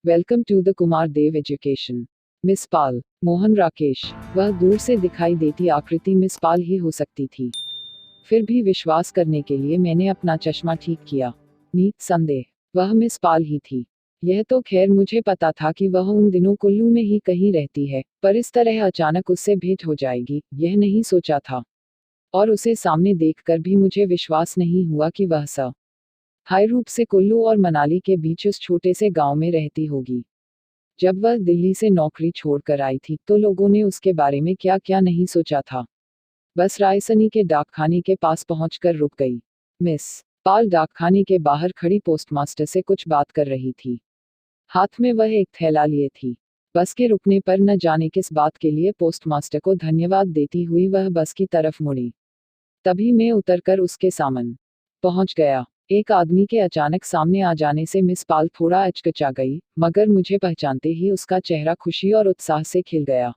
Welcome to the Kumar Dev education. Miss Pal. Mohan Rakesh. वह दूर से दिखाई देती आकृति मिस पाल ही हो सकती थी। फिर भी विश्वास करने के लिए मैंने अपना चश्मा ठीक किया। निसंदेह वह मिस पाल ही थी। यह तो खैर मुझे पता था कि वह उन दिनों कुल्लू में ही कहीं रहती है, पर इस तरह अचानक उससे भेंट हो जाएगी, यह नहीं सोचा था। और उसे सामने देखकर भी मुझे विश्वास नहीं हुआ कि वह हाई रूप से कुल्लू और मनाली के बीच उस छोटे से गांव में रहती होगी। जब वह दिल्ली से नौकरी छोड़कर आई थी तो लोगों ने उसके बारे में क्या क्या नहीं सोचा था। बस रायसनी के डाकखाने के पास पहुंचकर रुक गई। मिस पाल डाकखाने के बाहर खड़ी पोस्टमास्टर से कुछ बात कर रही थी। हाथ में वह एक थैला लिए थी। बस के रुकने पर न जाने किस बात के लिए पोस्टमास्टर को धन्यवाद देती हुई वह बस की तरफ मुड़ी। तभी मैं उतरकर उसके सामने पहुंच गया। एक आदमी के अचानक सामने आ जाने से मिस पाल थोड़ा अचकचा गई, मगर मुझे पहचानते ही उसका चेहरा खुशी और उत्साह से खिल गया।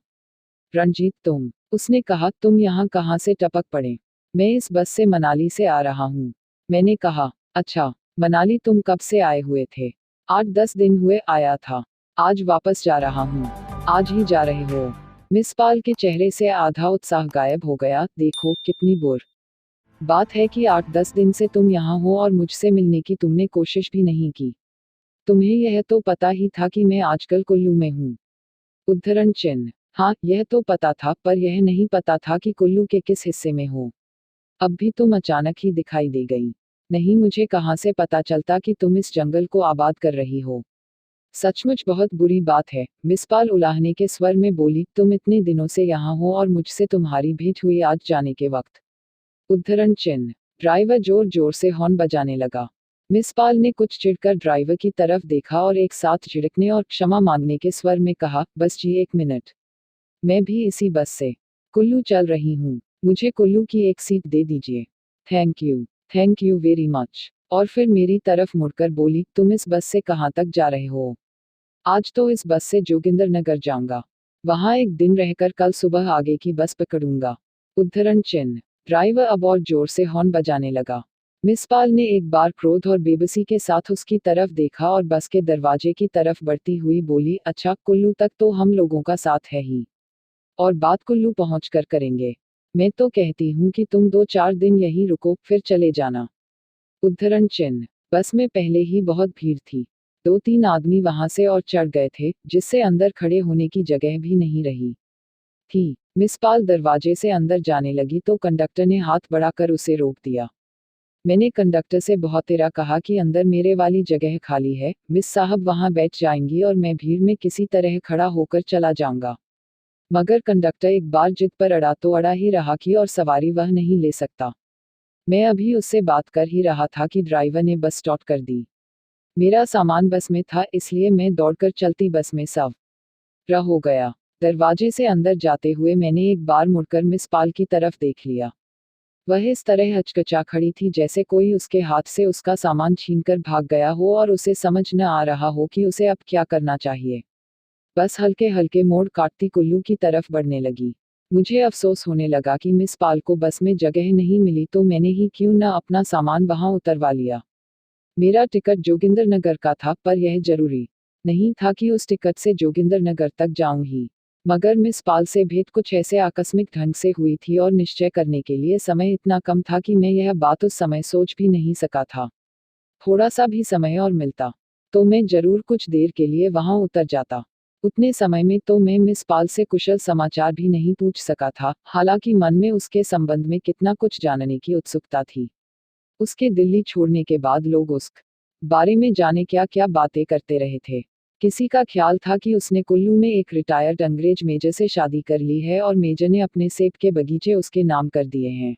रणजीत तुम, उसने कहा, तुम यहाँ कहाँ से टपक पड़े? मैं इस बस से मनाली से आ रहा हूँ। मैंने कहा, अच्छा, मनाली तुम कब से आए हुए थे? 8-10 दिन हुए आया था। आज वापस जा रहा हूँ। आज ही जा रहे हो? मिस पाल के चेहरे से आधा उत्साह गायब हो गया। देखो कितनी बुर बात है कि 8-10 दिन से तुम यहाँ हो और मुझसे मिलने की तुमने कोशिश भी नहीं की। तुम्हें यह तो पता ही था कि मैं आजकल कुल्लू में हूँ। उद्धरण चिन्ह। हाँ, यह तो पता था, पर यह नहीं पता था कि कुल्लू के किस हिस्से में हो। अब भी तुम अचानक ही दिखाई दे गई। नहीं, मुझे कहाँ से पता चलता कि तुम इस जंगल को आबाद कर रही हो। सचमुच बहुत बुरी बात है, मिस पाल उलाहने के स्वर में बोली। तुम इतने दिनों से यहाँ हो और मुझसे तुम्हारी भेंट हुई आज जाने के वक्त। उद्धरण चिन्ह। ड्राइवर जोर जोर से हॉर्न बजाने लगा। मिस पाल ने कुछ चिढ़कर ड्राइवर की तरफ देखा और एक साथ झिड़कने और क्षमा मांगने के स्वर में कहा, बस जी 1 मिनट, मैं भी इसी बस से कुल्लू चल रही हूँ। मुझे कुल्लू की एक सीट दे दीजिए। Thank you very much. और फिर मेरी तरफ मुड़कर बोली, तुम इस बस से कहाँ तक जा रहे हो? आज तो इस बस से जोगिंदरनगर जाऊंगा। वहां एक दिन रहकर कल सुबह आगे की बस पकड़ूंगा। उद्धरण चिन्ह। ड्राइवर अब और जोर से हॉर्न बजाने लगा। मिस पाल ने एक बार क्रोध और बेबसी के साथ उसकी तरफ देखा और बस के दरवाजे की तरफ बढ़ती हुई बोली, अच्छा, कुल्लू तक तो हम लोगों का साथ है ही, और बात कुल्लू पहुंचकर करेंगे। मैं तो कहती हूँ कि तुम 2-4 दिन यहीं रुको, फिर चले जाना। उद्धरण चिन्ह। बस में पहले ही बहुत भीड़ थी। 2-3 आदमी वहां से और चढ़ गए थे, जिससे अंदर खड़े होने की जगह भी नहीं रही थी। मिस पाल दरवाजे से अंदर जाने लगी तो कंडक्टर ने हाथ बढ़ाकर उसे रोक दिया। मैंने कंडक्टर से बहुत तेरा कहा कि अंदर मेरे वाली जगह खाली है, मिस साहब वहां बैठ जाएंगी और मैं भीड़ में किसी तरह खड़ा होकर चला जाऊंगा। मगर कंडक्टर एक बार जिद पर अड़ा तो अड़ा ही रहा कि और सवारी वह नहीं ले सकता। मैं अभी उससे बात कर ही रहा था कि ड्राइवर ने बस स्टार्ट कर दी। मेरा सामान बस में था, इसलिए मैं दौड़कर चलती बस में सवार हो गया। दरवाजे से अंदर जाते हुए मैंने एक बार मुड़कर मिस पाल की तरफ देख लिया। वह इस तरह हचकचा खड़ी थी जैसे कोई उसके हाथ से उसका सामान छीनकर भाग गया हो और उसे समझ न आ रहा हो कि उसे अब क्या करना चाहिए। बस हल्के हल्के मोड़ काटती कुल्लू की तरफ बढ़ने लगी। मुझे अफसोस होने लगा कि मिस पाल को बस में जगह नहीं मिली, तो मैंने ही क्यों न अपना सामान वहां उतरवा लिया। मेरा टिकट जोगिंदरनगर का था, पर यह जरूरी नहीं था कि उस टिकट से जोगिंदरनगर तक जाऊं ही। मगर मिस पाल से भेंट कुछ ऐसे आकस्मिक ढंग से हुई थी और निश्चय करने के लिए समय इतना कम था कि मैं यह बात उस समय सोच भी नहीं सका था। थोड़ा सा भी समय और मिलता तो मैं जरूर कुछ देर के लिए वहां उतर जाता। उतने समय में तो मैं मिस पाल से कुशल समाचार भी नहीं पूछ सका था, हालांकि मन में उसके संबंध में कितना कुछ जानने की उत्सुकता थी। उसके दिल्ली छोड़ने के बाद लोग उस बारे में जाने क्या क्या बातें करते रहे थे। किसी का ख्याल था कि उसने कुल्लू में एक रिटायर्ड अंग्रेज मेजर से शादी कर ली है और मेजर ने अपने सेब के बगीचे उसके नाम कर दिए हैं।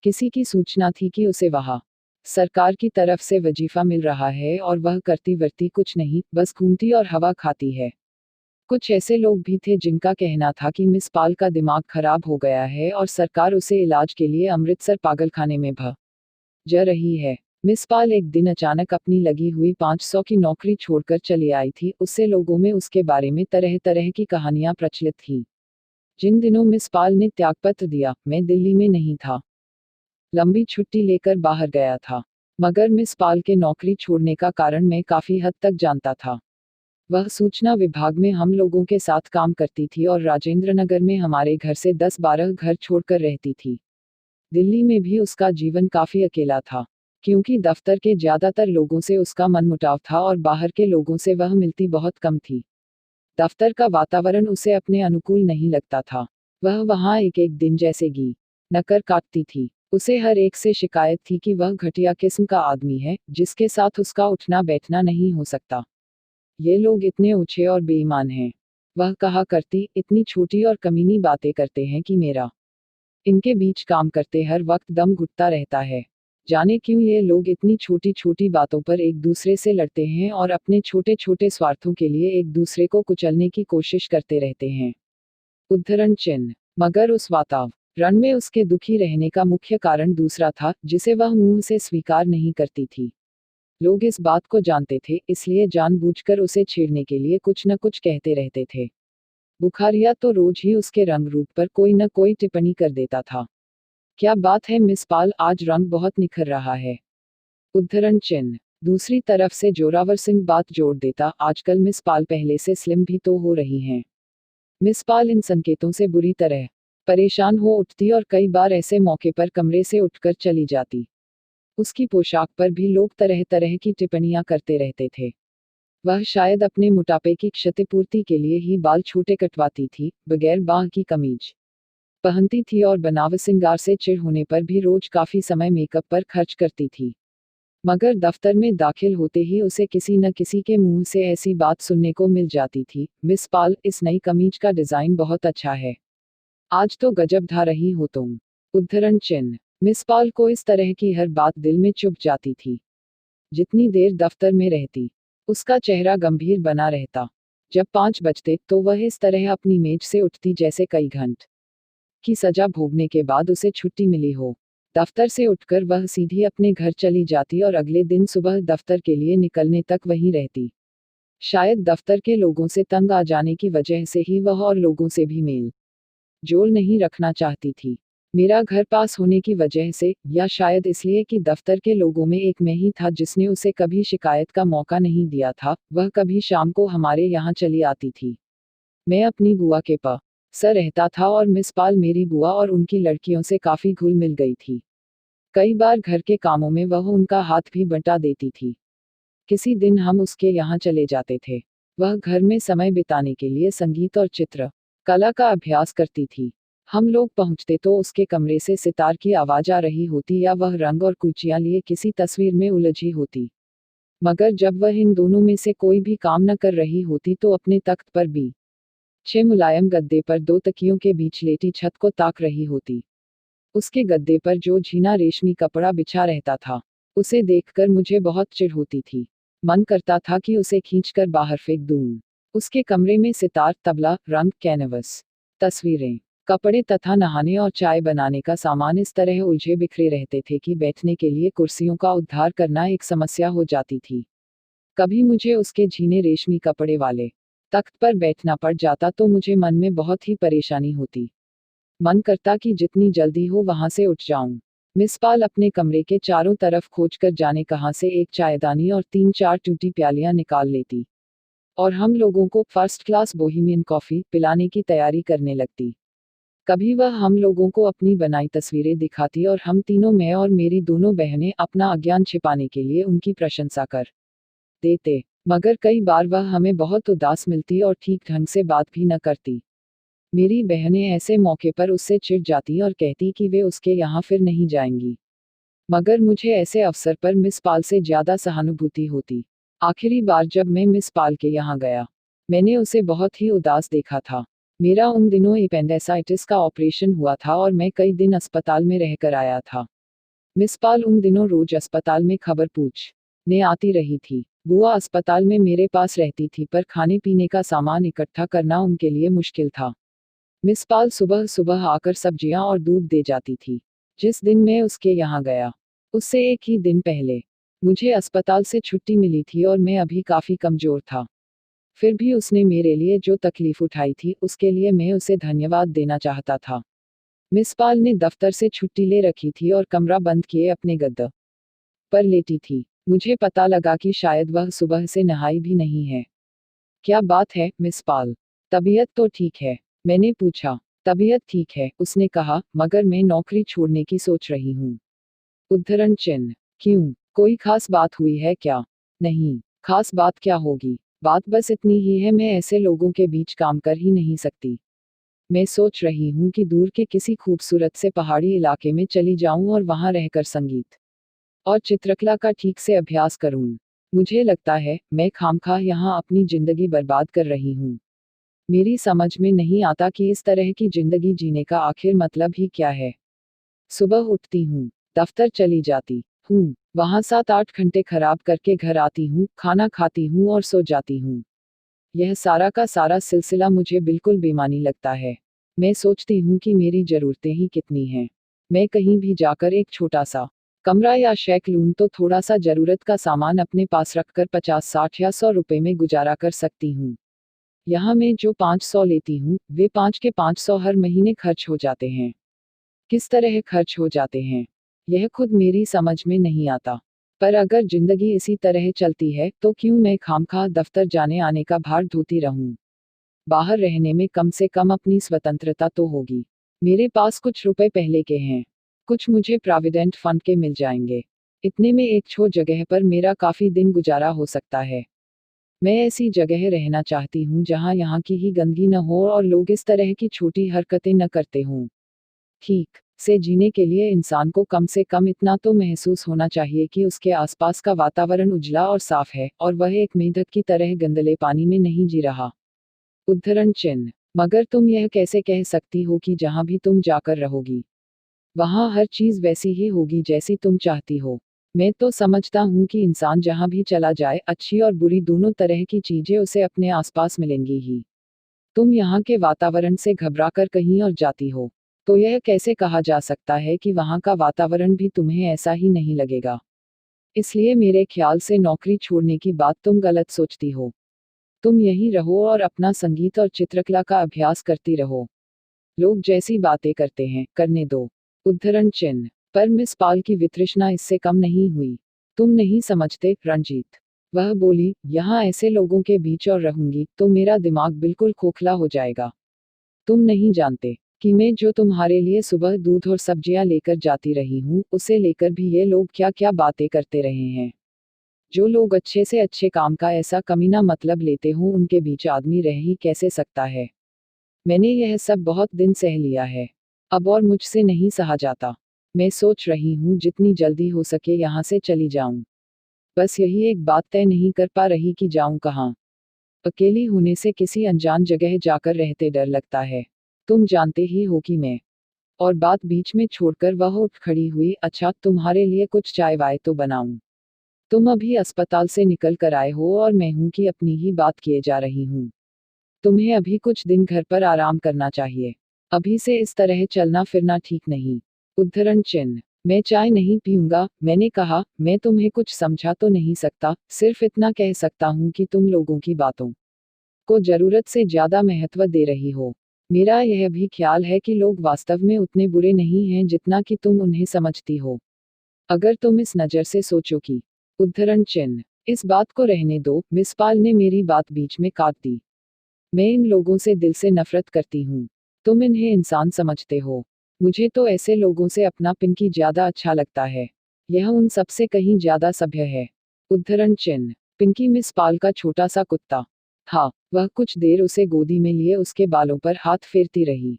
किसी की सूचना थी कि उसे वहां सरकार की तरफ से वजीफा मिल रहा है और वह करती वर्ती कुछ नहीं, बस घूमती और हवा खाती है। कुछ ऐसे लोग भी थे जिनका कहना था कि मिस पाल का दिमाग खराब हो गया है और सरकार उसे इलाज के लिए अमृतसर पागलखाने में भेज रही है। मिस पाल एक दिन अचानक अपनी लगी हुई 500 की नौकरी छोड़कर चली आई थी। उससे लोगों में उसके बारे में तरह तरह की कहानियां प्रचलित थीं। जिन दिनों मिस पाल ने त्यागपत्र दिया, मैं दिल्ली में नहीं था, लंबी छुट्टी लेकर बाहर गया था। मगर मिस पाल के नौकरी छोड़ने का कारण मैं काफी हद तक जानता था। वह सूचना विभाग में हम लोगों के साथ काम करती थी और राजेंद्र नगर में हमारे घर से 10-12 घर छोड़कर रहती थी। दिल्ली में भी उसका जीवन काफी अकेला था, क्योंकि दफ्तर के ज्यादातर लोगों से उसका मनमुटाव था और बाहर के लोगों से वह मिलती बहुत कम थी। दफ्तर का वातावरण उसे अपने अनुकूल नहीं लगता था। वह वहां एक एक दिन जैसे घी नकर काटती थी। उसे हर एक से शिकायत थी कि वह घटिया किस्म का आदमी है, जिसके साथ उसका उठना बैठना नहीं हो सकता। ये लोग इतने ऊंचे और बेईमान हैं। वह कहा करती, इतनी छोटी और कमीनी बातें करते हैं कि मेरा इनके बीच काम करते हर वक्त दम घुटता रहता है। जाने क्यों ये लोग इतनी छोटी छोटी बातों पर एक दूसरे से लड़ते हैं और अपने छोटे छोटे स्वार्थों के लिए एक दूसरे को कुचलने की कोशिश करते रहते हैं। उद्धरण चिन्ह। मगर उस वातावरण में उसके दुखी रहने का मुख्य कारण दूसरा था, जिसे वह मुंह से स्वीकार नहीं करती थी। लोग इस बात को जानते थे, इसलिए जानबूझकर उसे छेड़ने के लिए कुछ न कुछ कहते रहते थे। बुखारिया तो रोज ही उसके रंग रूप पर कोई न कोई टिप्पणी कर देता था। क्या बात है मिस पाल, आज रंग बहुत निखर रहा है। उद्धरण चिन्ह। दूसरी तरफ से जोरावर सिंह बात जोड़ देता, आजकल मिस पाल पहले से स्लिम भी तो हो रही हैं। मिस पाल इन संकेतों से बुरी तरह परेशान हो उठती और कई बार ऐसे मौके पर कमरे से उठकर चली जाती। उसकी पोशाक पर भी लोग तरह तरह की टिप्पणियां करते रहते थे। वह शायद अपने मोटापे की क्षतिपूर्ति के लिए ही बाल छोटे कटवाती थी, बगैर बाह की कमीज पहनती थी और बनाव सिंगार से चिढ़ होने पर भी रोज काफी समय मेकअप पर खर्च करती थी। मगर दफ्तर में दाखिल होते ही उसे किसी न किसी के मुंह से ऐसी बात सुनने को मिल जाती थी, मिस पाल, इस नई कमीज का डिजाइन बहुत अच्छा है। आज तो गजब ढा रही हो तुम। उद्धरण चिन्ह। मिस पाल को इस तरह की हर बात दिल में चुभ जाती थी। जितनी देर दफ्तर में रहती, उसका चेहरा गंभीर बना रहता। जब 5 बजते तो वह इस तरह अपनी मेज से उठती जैसे कई घंटे की सजा भोगने के बाद उसे छुट्टी मिली हो। दफ्तर से उठकर वह सीधी अपने घर चली जाती और अगले दिन सुबह दफ्तर के लिए निकलने तक वहीं रहती। शायद दफ्तर के लोगों से तंग आ जाने की वजह से ही वह और लोगों से भी मेल जोल नहीं रखना चाहती थी। मेरा घर पास होने की वजह से, या शायद इसलिए कि दफ्तर के लोगों में एक मैं ही था जिसने उसे कभी शिकायत का मौका नहीं दिया था, वह कभी शाम को हमारे यहाँ चली आती थी। मैं अपनी बुआ के पास रहता था और मिस पाल मेरी बुआ और उनकी लड़कियों से काफी घुल मिल गई थी। कई बार घर के कामों में वह उनका हाथ भी बंटा देती थी। किसी दिन हम उसके यहाँ चले जाते थे। वह घर में समय बिताने के लिए संगीत और चित्र कला का अभ्यास करती थी। हम लोग पहुंचते तो उसके कमरे से सितार की आवाज आ रही होती या वह रंग और कुचियां लिए किसी तस्वीर में उलझी होती। मगर जब वह इन दोनों में से कोई भी काम न कर रही होती तो अपने तख्त पर भी 6 मुलायम गद्दे पर 2 तकियों के बीच लेटी छत को ताक रही होती। उसके गद्दे पर जो झीना रेशमी कपड़ा बिछा रहता था, उसे देखकर मुझे बहुत चिढ़ होती थी। मन करता था कि उसे खींचकर बाहर फेंक दूं। उसके कमरे में सितार, तबला, रंग, कैनवस, तस्वीरें, कपड़े तथा नहाने और चाय बनाने का सामान इस तरह उलझे बिखरे रहते थे कि बैठने के लिए कुर्सियों का उद्धार करना एक समस्या हो जाती थी। कभी मुझे उसके झीने रेशमी कपड़े वाले तख्त पर बैठना पड़ जाता तो मुझे मन में बहुत ही परेशानी होती। मन करता कि जितनी जल्दी हो वहां से उठ जाऊं। मिस पाल अपने कमरे के चारों तरफ खोजकर जाने कहां से एक चायदानी और 3-4 टूटी प्यालियां निकाल लेती और हम लोगों को फर्स्ट क्लास बोहेमियन कॉफी पिलाने की तैयारी करने लगती। कभी वह हम लोगों को अपनी बनाई तस्वीरें दिखाती और हम तीनों, मैं और मेरी दोनों बहनें, अपना अज्ञान छिपाने के लिए उनकी प्रशंसा कर देते। मगर कई बार वह हमें बहुत उदास मिलती और ठीक ढंग से बात भी न करती। मेरी बहनें ऐसे मौके पर उससे चिढ़ जाती और कहती कि वे उसके यहाँ फिर नहीं जाएंगी। मगर मुझे ऐसे अवसर पर मिस पाल से ज्यादा सहानुभूति होती। आखिरी बार जब मैं मिस पाल के यहाँ गया, मैंने उसे बहुत ही उदास देखा था। मेरा उन दिनों एपेंडिसाइटिस का ऑपरेशन हुआ था और मैं कई दिन अस्पताल में रहकर आया था। मिस पाल उन दिनों रोज अस्पताल में खबर पूछने आती रही थी। बुआ अस्पताल में मेरे पास रहती थी, पर खाने पीने का सामान इकट्ठा करना उनके लिए मुश्किल था। मिस पाल सुबह सुबह आकर सब्जियां और दूध दे जाती थी। जिस दिन मैं उसके यहाँ गया, उससे एक ही दिन पहले मुझे अस्पताल से छुट्टी मिली थी और मैं अभी काफी कमजोर था। फिर भी उसने मेरे लिए जो तकलीफ उठाई थी, उसके लिए मैं उसे धन्यवाद देना चाहता था। मिस पाल ने दफ्तर से छुट्टी ले रखी थी और कमरा बंद किए अपने गद्दे पर लेटी थी। मुझे पता लगा कि शायद वह सुबह से नहाई भी नहीं है। क्या बात है मिस पाल, तबीयत तो ठीक है? मैंने पूछा। तबीयत ठीक है, उसने कहा, मगर मैं नौकरी छोड़ने की सोच रही हूँ। उद्धरण चिन्ह। क्यों, कोई खास बात हुई है क्या? नहीं, खास बात क्या होगी, बात बस इतनी ही है, मैं ऐसे लोगों के बीच काम कर ही नहीं सकती। मैं सोच रही हूँ कि दूर के किसी खूबसूरत से पहाड़ी इलाके में चली जाऊं और वहां रहकर संगीत और चित्रकला का ठीक से अभ्यास करूं। मुझे लगता है मैं खामखा यहाँ अपनी जिंदगी बर्बाद कर रही हूँ। मेरी समझ में नहीं आता कि इस तरह की जिंदगी जीने का आखिर मतलब ही क्या है। सुबह उठती हूँ, दफ्तर चली जाती हूँ, वहां 7-8 घंटे खराब करके घर आती हूँ, खाना खाती हूँ और सो जाती हूँ। यह सारा का सारा सिलसिला मुझे बिल्कुल बेमानी लगता है। मैं सोचती हूँ कि मेरी ज़रूरतें ही कितनी हैं। मैं कहीं भी जाकर एक छोटा सा कमरा या शेक लूँ तो थोड़ा सा ज़रूरत का सामान अपने पास रखकर 50-60 या 100 रुपए में गुजारा कर सकती हूँ। यहाँ मैं जो 500 लेती हूँ, वे 5 के 500 हर महीने खर्च हो जाते हैं। किस तरह खर्च हो जाते हैं, यह खुद मेरी समझ में नहीं आता। पर अगर जिंदगी इसी तरह चलती है तो क्यों मैं खामखा दफ्तर जाने आने का भार ढोती रहूं। बाहर रहने में कम से कम अपनी स्वतंत्रता तो होगी। मेरे पास कुछ रुपए पहले के हैं, कुछ मुझे प्रोविडेंट फंड के मिल जाएंगे। इतने में एक छोर जगह पर मेरा काफी दिन गुजारा हो सकता है। मैं ऐसी जगह रहना चाहती हूँ जहाँ यहाँ की ही गंदगी न हो और लोग इस तरह की छोटी हरकतें न करते हों। ठीक से जीने के लिए इंसान को कम से कम इतना तो महसूस होना चाहिए कि उसके आसपास का वातावरण उजला और साफ है और वह एक मेंढक की तरह गंदले पानी में नहीं जी रहा। उद्धरण चिन्ह। मगर तुम यह कैसे कह सकती हो कि जहां भी तुम जाकर रहोगी वहां हर चीज वैसी ही होगी जैसी तुम चाहती हो? मैं तो समझता हूँ कि इंसान जहां भी चला जाए अच्छी और बुरी दोनों तरह की चीजें उसे अपने आसपास मिलेंगी ही। तुम यहाँ के वातावरण से घबरा कर कहीं और जाती हो, तो यह कैसे कहा जा सकता है कि वहाँ का वातावरण भी तुम्हें ऐसा ही नहीं लगेगा? इसलिए मेरे ख्याल से नौकरी छोड़ने की बात तुम गलत सोचती हो। तुम यहीं रहो और अपना संगीत और चित्रकला का अभ्यास करती रहो। लोग जैसी बातें करते हैं करने दो। उद्धरण चिन्ह। पर मिस पाल की वितृष्णा इससे कम नहीं हुई। तुम नहीं समझते रंजीत, वह बोली, यहाँ ऐसे लोगों के बीच और रहूंगी तो मेरा दिमाग बिल्कुल खोखला हो जाएगा। तुम नहीं जानते कि मैं जो तुम्हारे लिए सुबह दूध और सब्जियां लेकर जाती रही हूँ उसे लेकर भी ये लोग क्या क्या बातें करते रहे हैं। जो लोग अच्छे से अच्छे काम का ऐसा कमीना मतलब लेते हों उनके बीच आदमी रह ही कैसे सकता है। मैंने यह सब बहुत दिन सह लिया है, अब और मुझसे नहीं सहा जाता। मैं सोच रही हूँ जितनी जल्दी हो सके यहाँ से चली जाऊं। बस यही एक बात तय नहीं कर पा रही कि जाऊं कहाँ। अकेली होने से किसी अनजान जगह जाकर रहते डर लगता है। तुम जानते ही हो कि मैं। और बात बीच में छोड़कर वह उठ खड़ी हुई। अच्छा, तुम्हारे लिए कुछ चाय वाय तो बनाऊं? तुम अभी अस्पताल से निकल कर आए हो और मैं हूं कि अपनी ही बात किए जा रही हूं। तुम्हें अभी कुछ दिन घर पर आराम करना चाहिए। अभी से इस तरह चलना फिरना ठीक नहीं। उद्धरण चिन्ह। मैं चाय नहीं पीऊंगा, मैंने कहा। मैं तुम्हें कुछ समझा तो नहीं सकता, सिर्फ इतना कह सकता हूँ कि तुम लोगों की बातों को जरूरत से ज्यादा महत्व दे रही हो। मेरा यह भी ख्याल है कि लोग वास्तव में उतने बुरे नहीं हैं जितना कि तुम उन्हें समझती हो। अगर तुम इस नज़र से सोचो कि। उद्धरण चिन्ह। इस बात को रहने दो, मिस पाल ने मेरी बात बीच में काट दी। मैं इन लोगों से दिल से नफरत करती हूँ। तुम इन्हें इंसान समझते हो? मुझे तो ऐसे लोगों से अपना पिंकी ज्यादा अच्छा लगता है। यह उन सबसे कहीं ज्यादा सभ्य है। उद्धरण चिन्ह। पिंकी मिस पाल का छोटा सा कुत्ता था। वह कुछ देर उसे गोदी में लिए उसके बालों पर हाथ फेरती रही।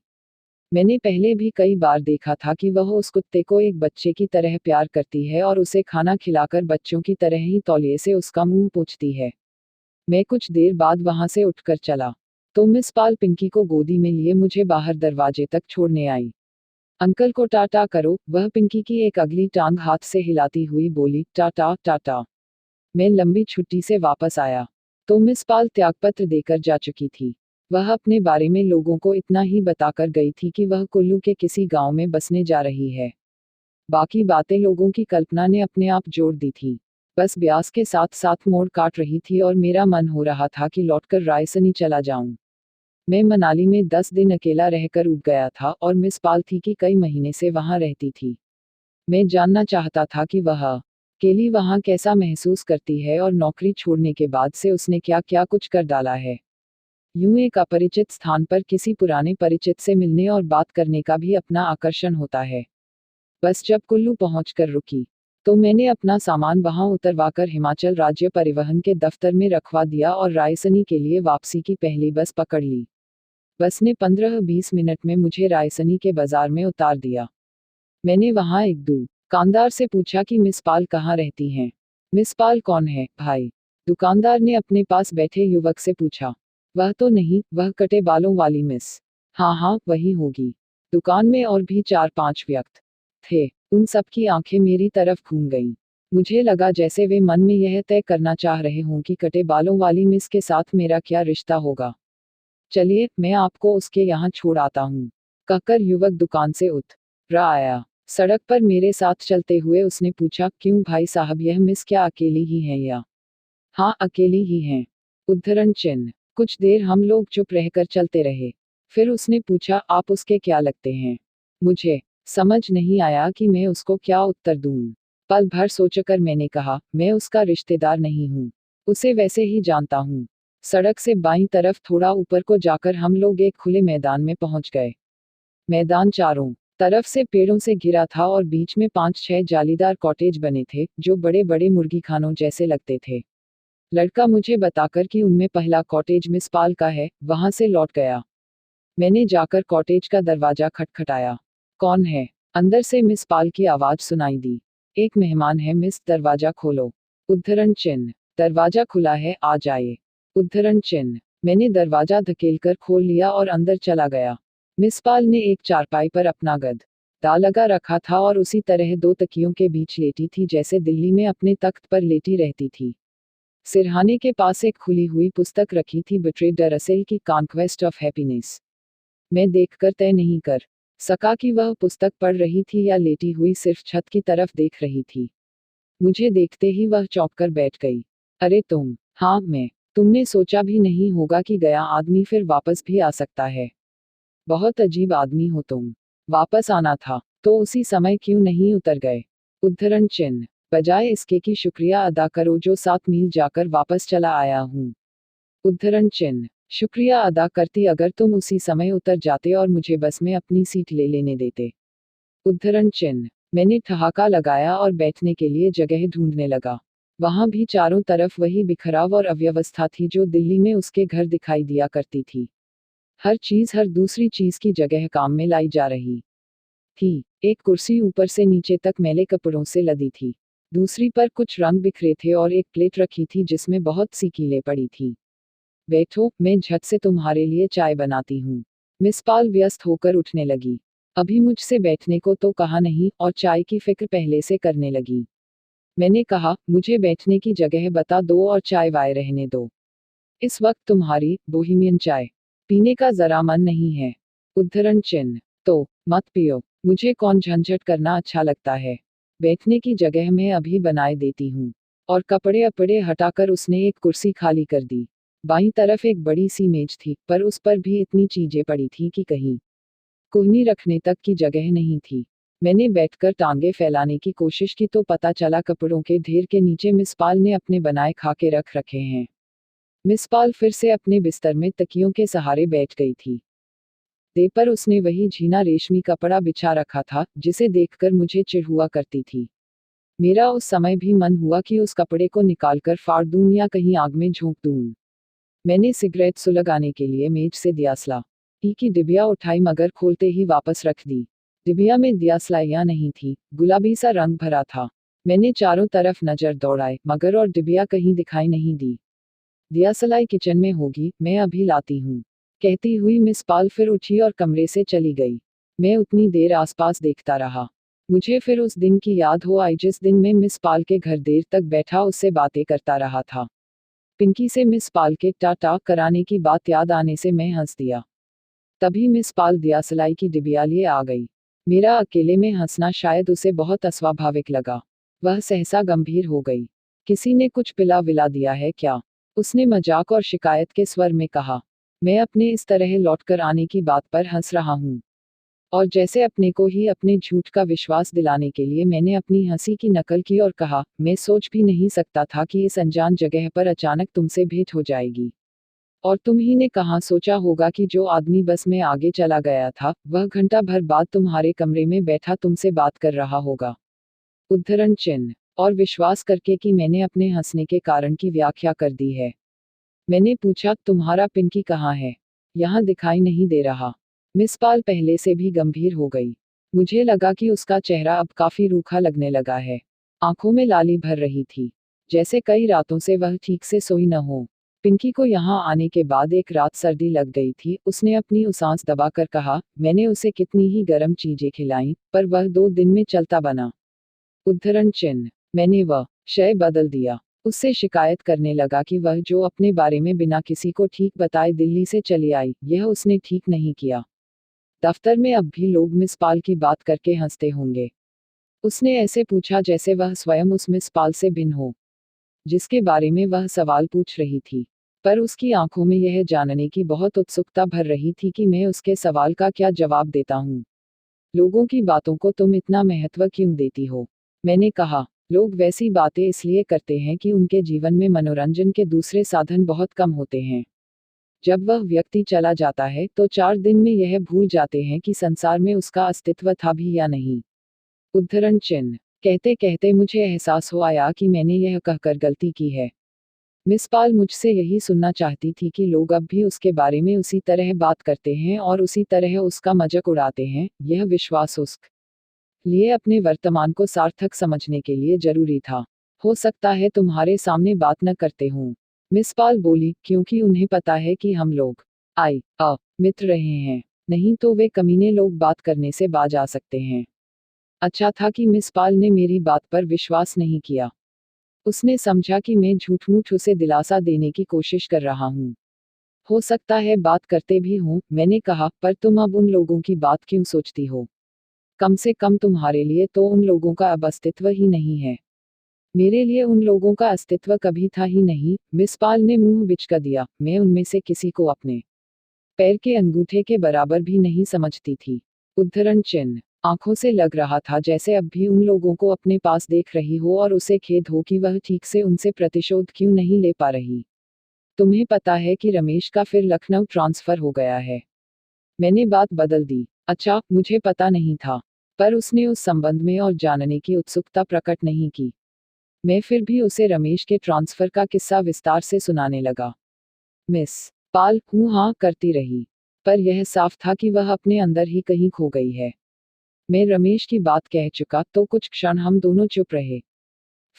मैंने पहले भी कई बार देखा था कि वह उस कुत्ते को एक बच्चे की तरह प्यार करती है और उसे खाना खिलाकर बच्चों की तरह ही तौलिए से उसका मुंह पोंछती है। मैं कुछ देर बाद वहां से उठकर चला तो मिस पाल पिंकी को गोदी में लिए मुझे बाहर दरवाजे तक छोड़ने आई। अंकल को टाटा करो, वह पिंकी की एक अगली टांग हाथ से हिलाती हुई बोली। टाटा टाटा। मैं लंबी छुट्टी से वापस आया तो मिस पाल त्यागपत्र देकर जा चुकी थी। वह अपने बारे में लोगों को इतना ही बताकर गई थी कि वह कुल्लू के किसी गांव में बसने जा रही है। बाकी बातें लोगों की कल्पना ने अपने आप जोड़ दी थी। बस ब्यास के साथ साथ मोड़ काट रही थी और मेरा मन हो रहा था कि लौटकर रायसनी चला जाऊं। मैं मनाली में 10 दिन अकेला रहकर उब गया था और मिस पाल थी कि कई महीने से वहां रहती थी। मैं जानना चाहता था कि वह केली वहां कैसा महसूस करती है और नौकरी छोड़ने के बाद से उसने क्या क्या कुछ कर डाला है। यूं एक अपरिचित स्थान पर किसी पुराने परिचित से मिलने और बात करने का भी अपना आकर्षण होता है। बस जब कुल्लू पहुंचकर रुकी तो मैंने अपना सामान वहां उतरवाकर हिमाचल राज्य परिवहन के दफ्तर में रखवा दिया और रायसनी के लिए वापसी की पहली बस पकड़ ली। बस ने 15-20 मिनट में मुझे रायसनी के बाजार में उतार दिया। मैंने वहां एक दुकानदार से पूछा कि मिस पाल कहाँ रहती हैं। मिस पाल कौन है भाई? दुकानदार ने अपने पास बैठे युवक से पूछा। वह तो नहीं, वह कटे बालों वाली मिस। हाँ हाँ, वही होगी। दुकान में और भी 4-5 व्यक्ति थे। उन सबकी आंखें मेरी तरफ घूम गईं। मुझे लगा जैसे वे मन में यह तय करना चाह रहे हों कि कटे बालों वाली मिस के साथ मेरा क्या रिश्ता होगा। चलिए, मैं आपको उसके यहाँ छोड़ आता हूँ, कहकर युवक दुकान से उतर आया। सड़क पर मेरे साथ चलते हुए उसने पूछा, क्यों भाई साहब, यह मिस क्या अकेली ही हैं या? हाँ, अकेली ही हैं। उद्धरण चिन्ह। कुछ देर हम लोग चुप रहकर चलते रहे। फिर उसने पूछा, आप उसके क्या लगते हैं? मुझे समझ नहीं आया कि मैं उसको क्या उत्तर दूं। पल भर सोचकर मैंने कहा, मैं उसका रिश्तेदार नहीं हूँ, उसे वैसे ही जानता हूँ। सड़क से बाईं तरफ थोड़ा ऊपर को जाकर हम लोग एक खुले मैदान में पहुंच गए। मैदान चारों तरफ से पेड़ों से घिरा था और बीच में 5-6 जालीदार कॉटेज बने थे जो बड़े बड़े मुर्गी खानों जैसे लगते थे। लड़का मुझे बताकर कि उनमें पहला कॉटेज मिस पाल का है, वहां से लौट गया। मैंने जाकर कॉटेज का दरवाजा खटखटाया। कौन है? अंदर से मिस पाल की आवाज सुनाई दी। एक मेहमान है मिस, दरवाजा खोलो। उद्धरण चिन्ह। दरवाजा खुला है, आ जाइए। उद्धरण चिन्ह। मैंने दरवाजा धकेलकर खोल लिया और अंदर चला गया। मिस पाल ने एक चारपाई पर अपना गद्दा लगा रखा था और उसी तरह 2 तकियों के बीच लेटी थी जैसे दिल्ली में अपने तख्त पर लेटी रहती थी। सिरहाने के पास एक खुली हुई पुस्तक रखी थी, बिट्रेड डरसेल की कॉन्क्वेस्ट ऑफ हैप्पीनेस। मैं देखकर तय नहीं कर सका कि वह पुस्तक पढ़ रही थी या लेटी हुई सिर्फ छत की तरफ देख रही थी। मुझे देखते ही वह चौंक कर बैठ गई। अरे तुम? हाँ मैं। तुमने सोचा भी नहीं होगा कि गया आदमी फिर वापस भी आ सकता है। बहुत अजीब आदमी हो तुम। वापस आना था तो उसी समय क्यों नहीं उतर गए? उद्धरण चिन्ह। बजाय इसके कि शुक्रिया अदा करो जो 7 मील जाकर वापस चला आया हूँ। उद्धरण चिन्ह। शुक्रिया अदा करती अगर तुम उसी समय उतर जाते और मुझे बस में अपनी सीट ले लेने देते। उद्धरण चिन्ह। मैंने ठहाका लगाया और बैठने के लिए जगह ढूंढने लगा। वहां भी चारों तरफ वही बिखराव और अव्यवस्था थी जो दिल्ली में उसके घर दिखाई दिया करती थी। हर चीज, हर दूसरी चीज की जगह काम में लाई जा रही थी। एक कुर्सी ऊपर से नीचे तक मैले कपड़ों से लदी थी। दूसरी पर कुछ रंग बिखरे थे और एक प्लेट रखी थी जिसमें बहुत सी कीलें पड़ी थी। बैठो, मैं झट से तुम्हारे लिए चाय बनाती हूँ। मिस पाल व्यस्त होकर उठने लगी। अभी मुझसे बैठने को तो कहा नहीं और चाय की फिक्र पहले से करने लगी। मैंने कहा, मुझे बैठने की जगह बता दो और चाय वाय रहने दो। इस वक्त तुम्हारी बोहिमियन चाय पीने का जरा मन नहीं है। उद्धरण चिन्ह। तो मत पियो, मुझे कौन झंझट करना अच्छा लगता है। बैठने की जगह मैं अभी बनाए देती हूँ। और कपड़े अपड़े हटाकर उसने एक कुर्सी खाली कर दी। बाईं तरफ एक बड़ी सी मेज थी, पर उस पर भी इतनी चीजें पड़ी थी कि कहीं कोहनी रखने तक की जगह नहीं थी। मैंने बैठकर टांगे फैलाने की कोशिश की तो पता चला कपड़ों के ढेर के नीचे मिस पाल ने अपने बनाए खाके रख रखे हैं। मिस पाल फिर से अपने बिस्तर में तकियों के सहारे बैठ गई थी। दे पर उसने वही झीना रेशमी कपड़ा बिछा रखा था जिसे देखकर मुझे चिढ़ हुआ करती थी। मेरा उस समय भी मन हुआ कि उस कपड़े को निकालकर फाड़ दूं या कहीं आग में झोंक दूं। मैंने सिगरेट सुलगाने के लिए मेज से दियासला टी की डिबिया उठाई मगर खोलते ही वापस रख दी। डिबिया में दियासलाइयां नहीं थी, गुलाबी सा रंग भरा था। मैंने चारों तरफ नजर दौड़ाए मगर और डिबिया कहीं दिखाई नहीं दी। दियासलाई किचन में होगी, मैं अभी लाती हूँ, कहती हुई मिस पाल फिर उठी और कमरे से चली गई। मैं उतनी देर आसपास देखता रहा। मुझे फिर उस दिन की याद हो आई जिस दिन मैं मिस पाल के घर देर तक बैठा उससे बातें करता रहा था। पिंकी से मिस पाल के टाटा कराने की बात याद आने से मैं हंस दिया। तभी मिस पाल दियासलाई की डिबिया लिए आ गई। मेरा अकेले में हंसना शायद उसे बहुत अस्वाभाविक लगा। वह सहसा गंभीर हो गई। किसी ने कुछ पिला विला दिया है क्या? उसने मजाक और शिकायत के स्वर में कहा। मैं अपने इस तरह लौटकर आने की बात पर हंस रहा हूँ। और जैसे अपने को ही अपने झूठ का विश्वास दिलाने के लिए मैंने अपनी हंसी की नकल की और कहा, मैं सोच भी नहीं सकता था कि इस अनजान जगह पर अचानक तुमसे भेंट हो जाएगी। और तुम ही ने कहाँ सोचा होगा कि जो आदमी बस में आगे चला गया था, वह घंटा भर बाद तुम्हारे कमरे में बैठा तुमसे बात कर रहा होगा। उद्धरण चिन्ह। और विश्वास करके कि मैंने अपने हंसने के कारण की व्याख्या कर दी है। मैंने पूछा, तुम्हारा पिंकी कहाँ है? यहाँ दिखाई नहीं दे रहा। मिस पाल पहले से भी गंभीर हो गई। मुझे लगा कि उसका चेहरा अब काफी रूखा लगने लगा है। आंखों में लाली भर रही थी, जैसे कई रातों से वह ठीक से सोई न हो। पिंकी को यहाँ आने के बाद एक रात सर्दी लग गई थी। उसने अपनी सांस दबाकर कहा, मैंने उसे कितनी ही गर्म चीजें खिलाईं, पर वह 2 दिन में चलता बना। उद्धरण चिन्ह। मैंने वह शय बदल दिया। उससे शिकायत करने लगा कि वह जो अपने बारे में बिना किसी को ठीक बताए दिल्ली से चली आई, यह उसने ठीक नहीं किया। दफ्तर में अब भी लोग मिस पाल की बात करके हंसते होंगे। उसने ऐसे पूछा जैसे वह स्वयं उस मिस पाल से भिन्न हो, जिसके बारे में वह सवाल पूछ रही थी। पर उसकी आंखों में यह जानने की बहुत उत्सुकता भर रही थी कि मैं उसके सवाल का क्या जवाब देता हूँ। लोगों की बातों को तुम इतना महत्व क्यों देती हो? मैंने कहा, लोग वैसी बातें इसलिए करते हैं कि उनके जीवन में मनोरंजन के दूसरे साधन बहुत कम होते हैं। जब वह व्यक्ति चला जाता है तो 4 दिन में यह भूल जाते हैं कि संसार में उसका अस्तित्व था भी या नहीं। उद्धरण चिन्ह। कहते कहते मुझे एहसास हो आया कि मैंने यह कहकर गलती की है। मिस पाल मुझसे यही सुनना चाहती थी कि लोग अब भी उसके बारे में उसी तरह बात करते हैं और उसी तरह उसका मजाक उड़ाते हैं। यह विश्वास उसके लिए अपने वर्तमान को सार्थक समझने के लिए जरूरी था। हो सकता है तुम्हारे सामने बात न करते हों, मिस पाल बोली, क्योंकि उन्हें पता है कि हम लोग मित्र रहे हैं। नहीं तो वे कमीने लोग बात करने से बाज आ सकते हैं। अच्छा था कि मिस पाल ने मेरी बात पर विश्वास नहीं किया। उसने समझा कि मैं झूठ-मूठ उसे दिलासा देने की कोशिश कर रहा हूँ। हो सकता है बात करते भी हों, मैंने कहा, पर तुम अब उन लोगों की बात क्यों सोचती हो? कम से कम तुम्हारे लिए तो उन लोगों का अब अस्तित्व ही नहीं है। मेरे लिए उन लोगों का अस्तित्व कभी था ही नहीं। मिस पाल ने मुंह बिचका दिया, मैं उनमें से किसी को अपने पैर के अंगूठे के बराबर भी नहीं समझती थी। उद्धरण चिन्ह। आंखों से लग रहा था जैसे अब भी उन लोगों को अपने पास देख रही हो और उसे खेद हो कि वह ठीक से उनसे प्रतिशोध क्यों नहीं ले पा रही। तुम्हें पता है कि रमेश का फिर लखनऊ ट्रांसफर हो गया है? मैंने बात बदल दी। अच्छा, मुझे पता नहीं था। पर उसने उस संबंध में और जानने की उत्सुकता प्रकट नहीं की। मैं फिर भी उसे रमेश के ट्रांसफर का किस्सा विस्तार से सुनाने लगा। मिस पाल हूँ हाँ करती रही, पर यह साफ था कि वह अपने अंदर ही कहीं खो गई है। मैं रमेश की बात कह चुका तो कुछ क्षण हम दोनों चुप रहे।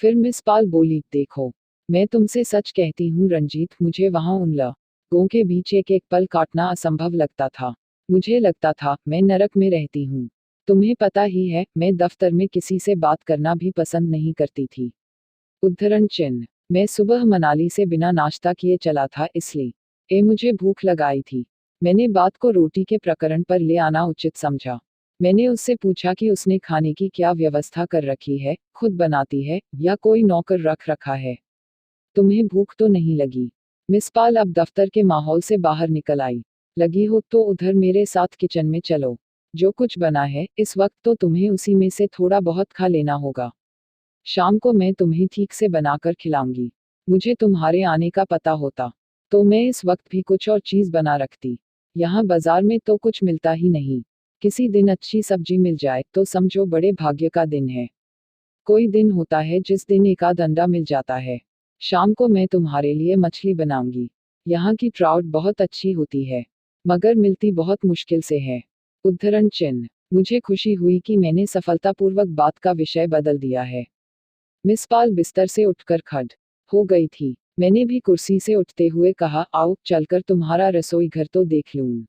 फिर मिस पाल बोली, देखो, मैं तुमसे सच कहती हूँ रंजीत, मुझे वहां उन लोगों के बीच एक एक पल काटना असंभव लगता था। मुझे लगता था मैं नरक में रहती हूँ। तुम्हें पता ही है, मैं दफ्तर में किसी से बात करना भी पसंद नहीं करती थी। उद्धरण चिन्ह। मैं सुबह मनाली से बिना नाश्ता किए चला था, इसलिए मुझे भूख लगाई थी। मैंने बात को रोटी के प्रकरण पर ले आना उचित समझा। मैंने उससे पूछा कि उसने खाने की क्या व्यवस्था कर रखी है, खुद बनाती है या कोई नौकर रख रखा है। तुम्हें भूख तो नहीं लगी? मिस पाल अब दफ्तर के माहौल से बाहर निकल आई। लगी हो तो उधर मेरे साथ किचन में चलो। जो कुछ बना है इस वक्त तो तुम्हें उसी में से थोड़ा बहुत खा लेना होगा। शाम को मैं तुम्हें ठीक से बनाकर खिलाऊंगी। मुझे तुम्हारे आने का पता होता तो मैं इस वक्त भी कुछ और चीज बना रखती। यहाँ बाजार में तो कुछ मिलता ही नहीं। किसी दिन अच्छी सब्जी मिल जाए तो समझो बड़े भाग्य का दिन है। कोई दिन होता है जिस दिन एक आध अंडा मिल जाता है। शाम को मैं तुम्हारे लिए मछली बनाऊंगी। यहाँ की ट्राउट बहुत अच्छी होती है, मगर मिलती बहुत मुश्किल से है। उद्धरण चिन्ह। मुझे खुशी हुई कि मैंने सफलतापूर्वक बात का विषय बदल दिया है। मिस पाल बिस्तर से उठकर खड़ हो गई थी। मैंने भी कुर्सी से उठते हुए कहा, आओ चलकर तुम्हारा रसोई घर तो देख लूं।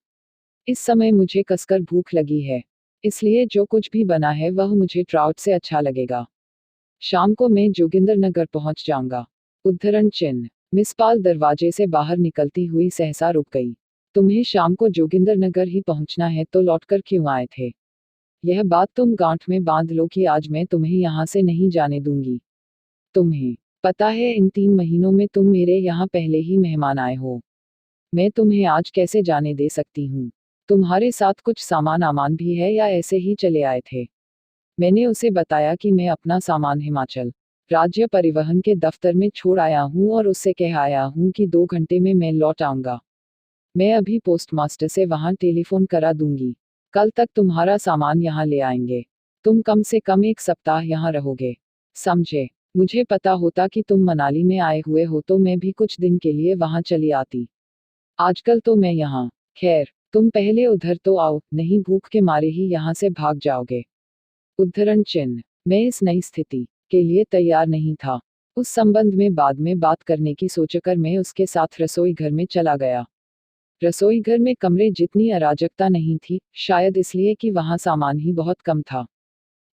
इस समय मुझे कसकर भूख लगी है, इसलिए जो कुछ भी बना है वह मुझे ट्राउट से अच्छा लगेगा। शाम को मैं जोगिंदरनगर पहुंच जाऊंगा। उद्धरण चिन्ह। मिस पाल दरवाजे से बाहर निकलती हुई सहसा रुक गई। तुम्हें शाम को जोगिंदरनगर ही पहुंचना है तो लौटकर क्यों आए थे? यह बात तुम गांठ में बांध लो कि आज मैं तुम्हें यहाँ से नहीं जाने दूंगी। तुम्हें पता है इन 3 महीनों में तुम मेरे यहाँ पहले ही मेहमान आए हो। मैं तुम्हें आज कैसे जाने दे सकती हूँ? तुम्हारे साथ कुछ सामान आमान भी है या ऐसे ही चले आए थे? मैंने उसे बताया कि मैं अपना सामान हिमाचल राज्य परिवहन के दफ्तर में छोड़ आया हूँ और उससे कह आया हूँ कि 2 घंटे में मैं लौट आऊंगा। मैं अभी पोस्टमास्टर से वहां टेलीफोन करा दूंगी। कल तक तुम्हारा सामान यहाँ ले आएंगे। तुम कम से कम 1 सप्ताह यहाँ रहोगे। समझे? मुझे पता होता कि तुम मनाली में आए हुए हो तो मैं भी कुछ दिन के लिए वहां चली आती। आजकल तो मैं यहाँ। खैर, तुम पहले उधर तो आओ, नहीं भूख के मारे ही यहाँ से भाग जाओगे। उद्धरण चिन्ह। मैं इस नई स्थिति के लिए तैयार नहीं था। उस संबंध में बाद में बात करने की सोचकर मैं उसके साथ रसोई घर में चला गया। रसोई घर में कमरे जितनी अराजकता नहीं थी, शायद इसलिए कि वहां सामान ही बहुत कम था।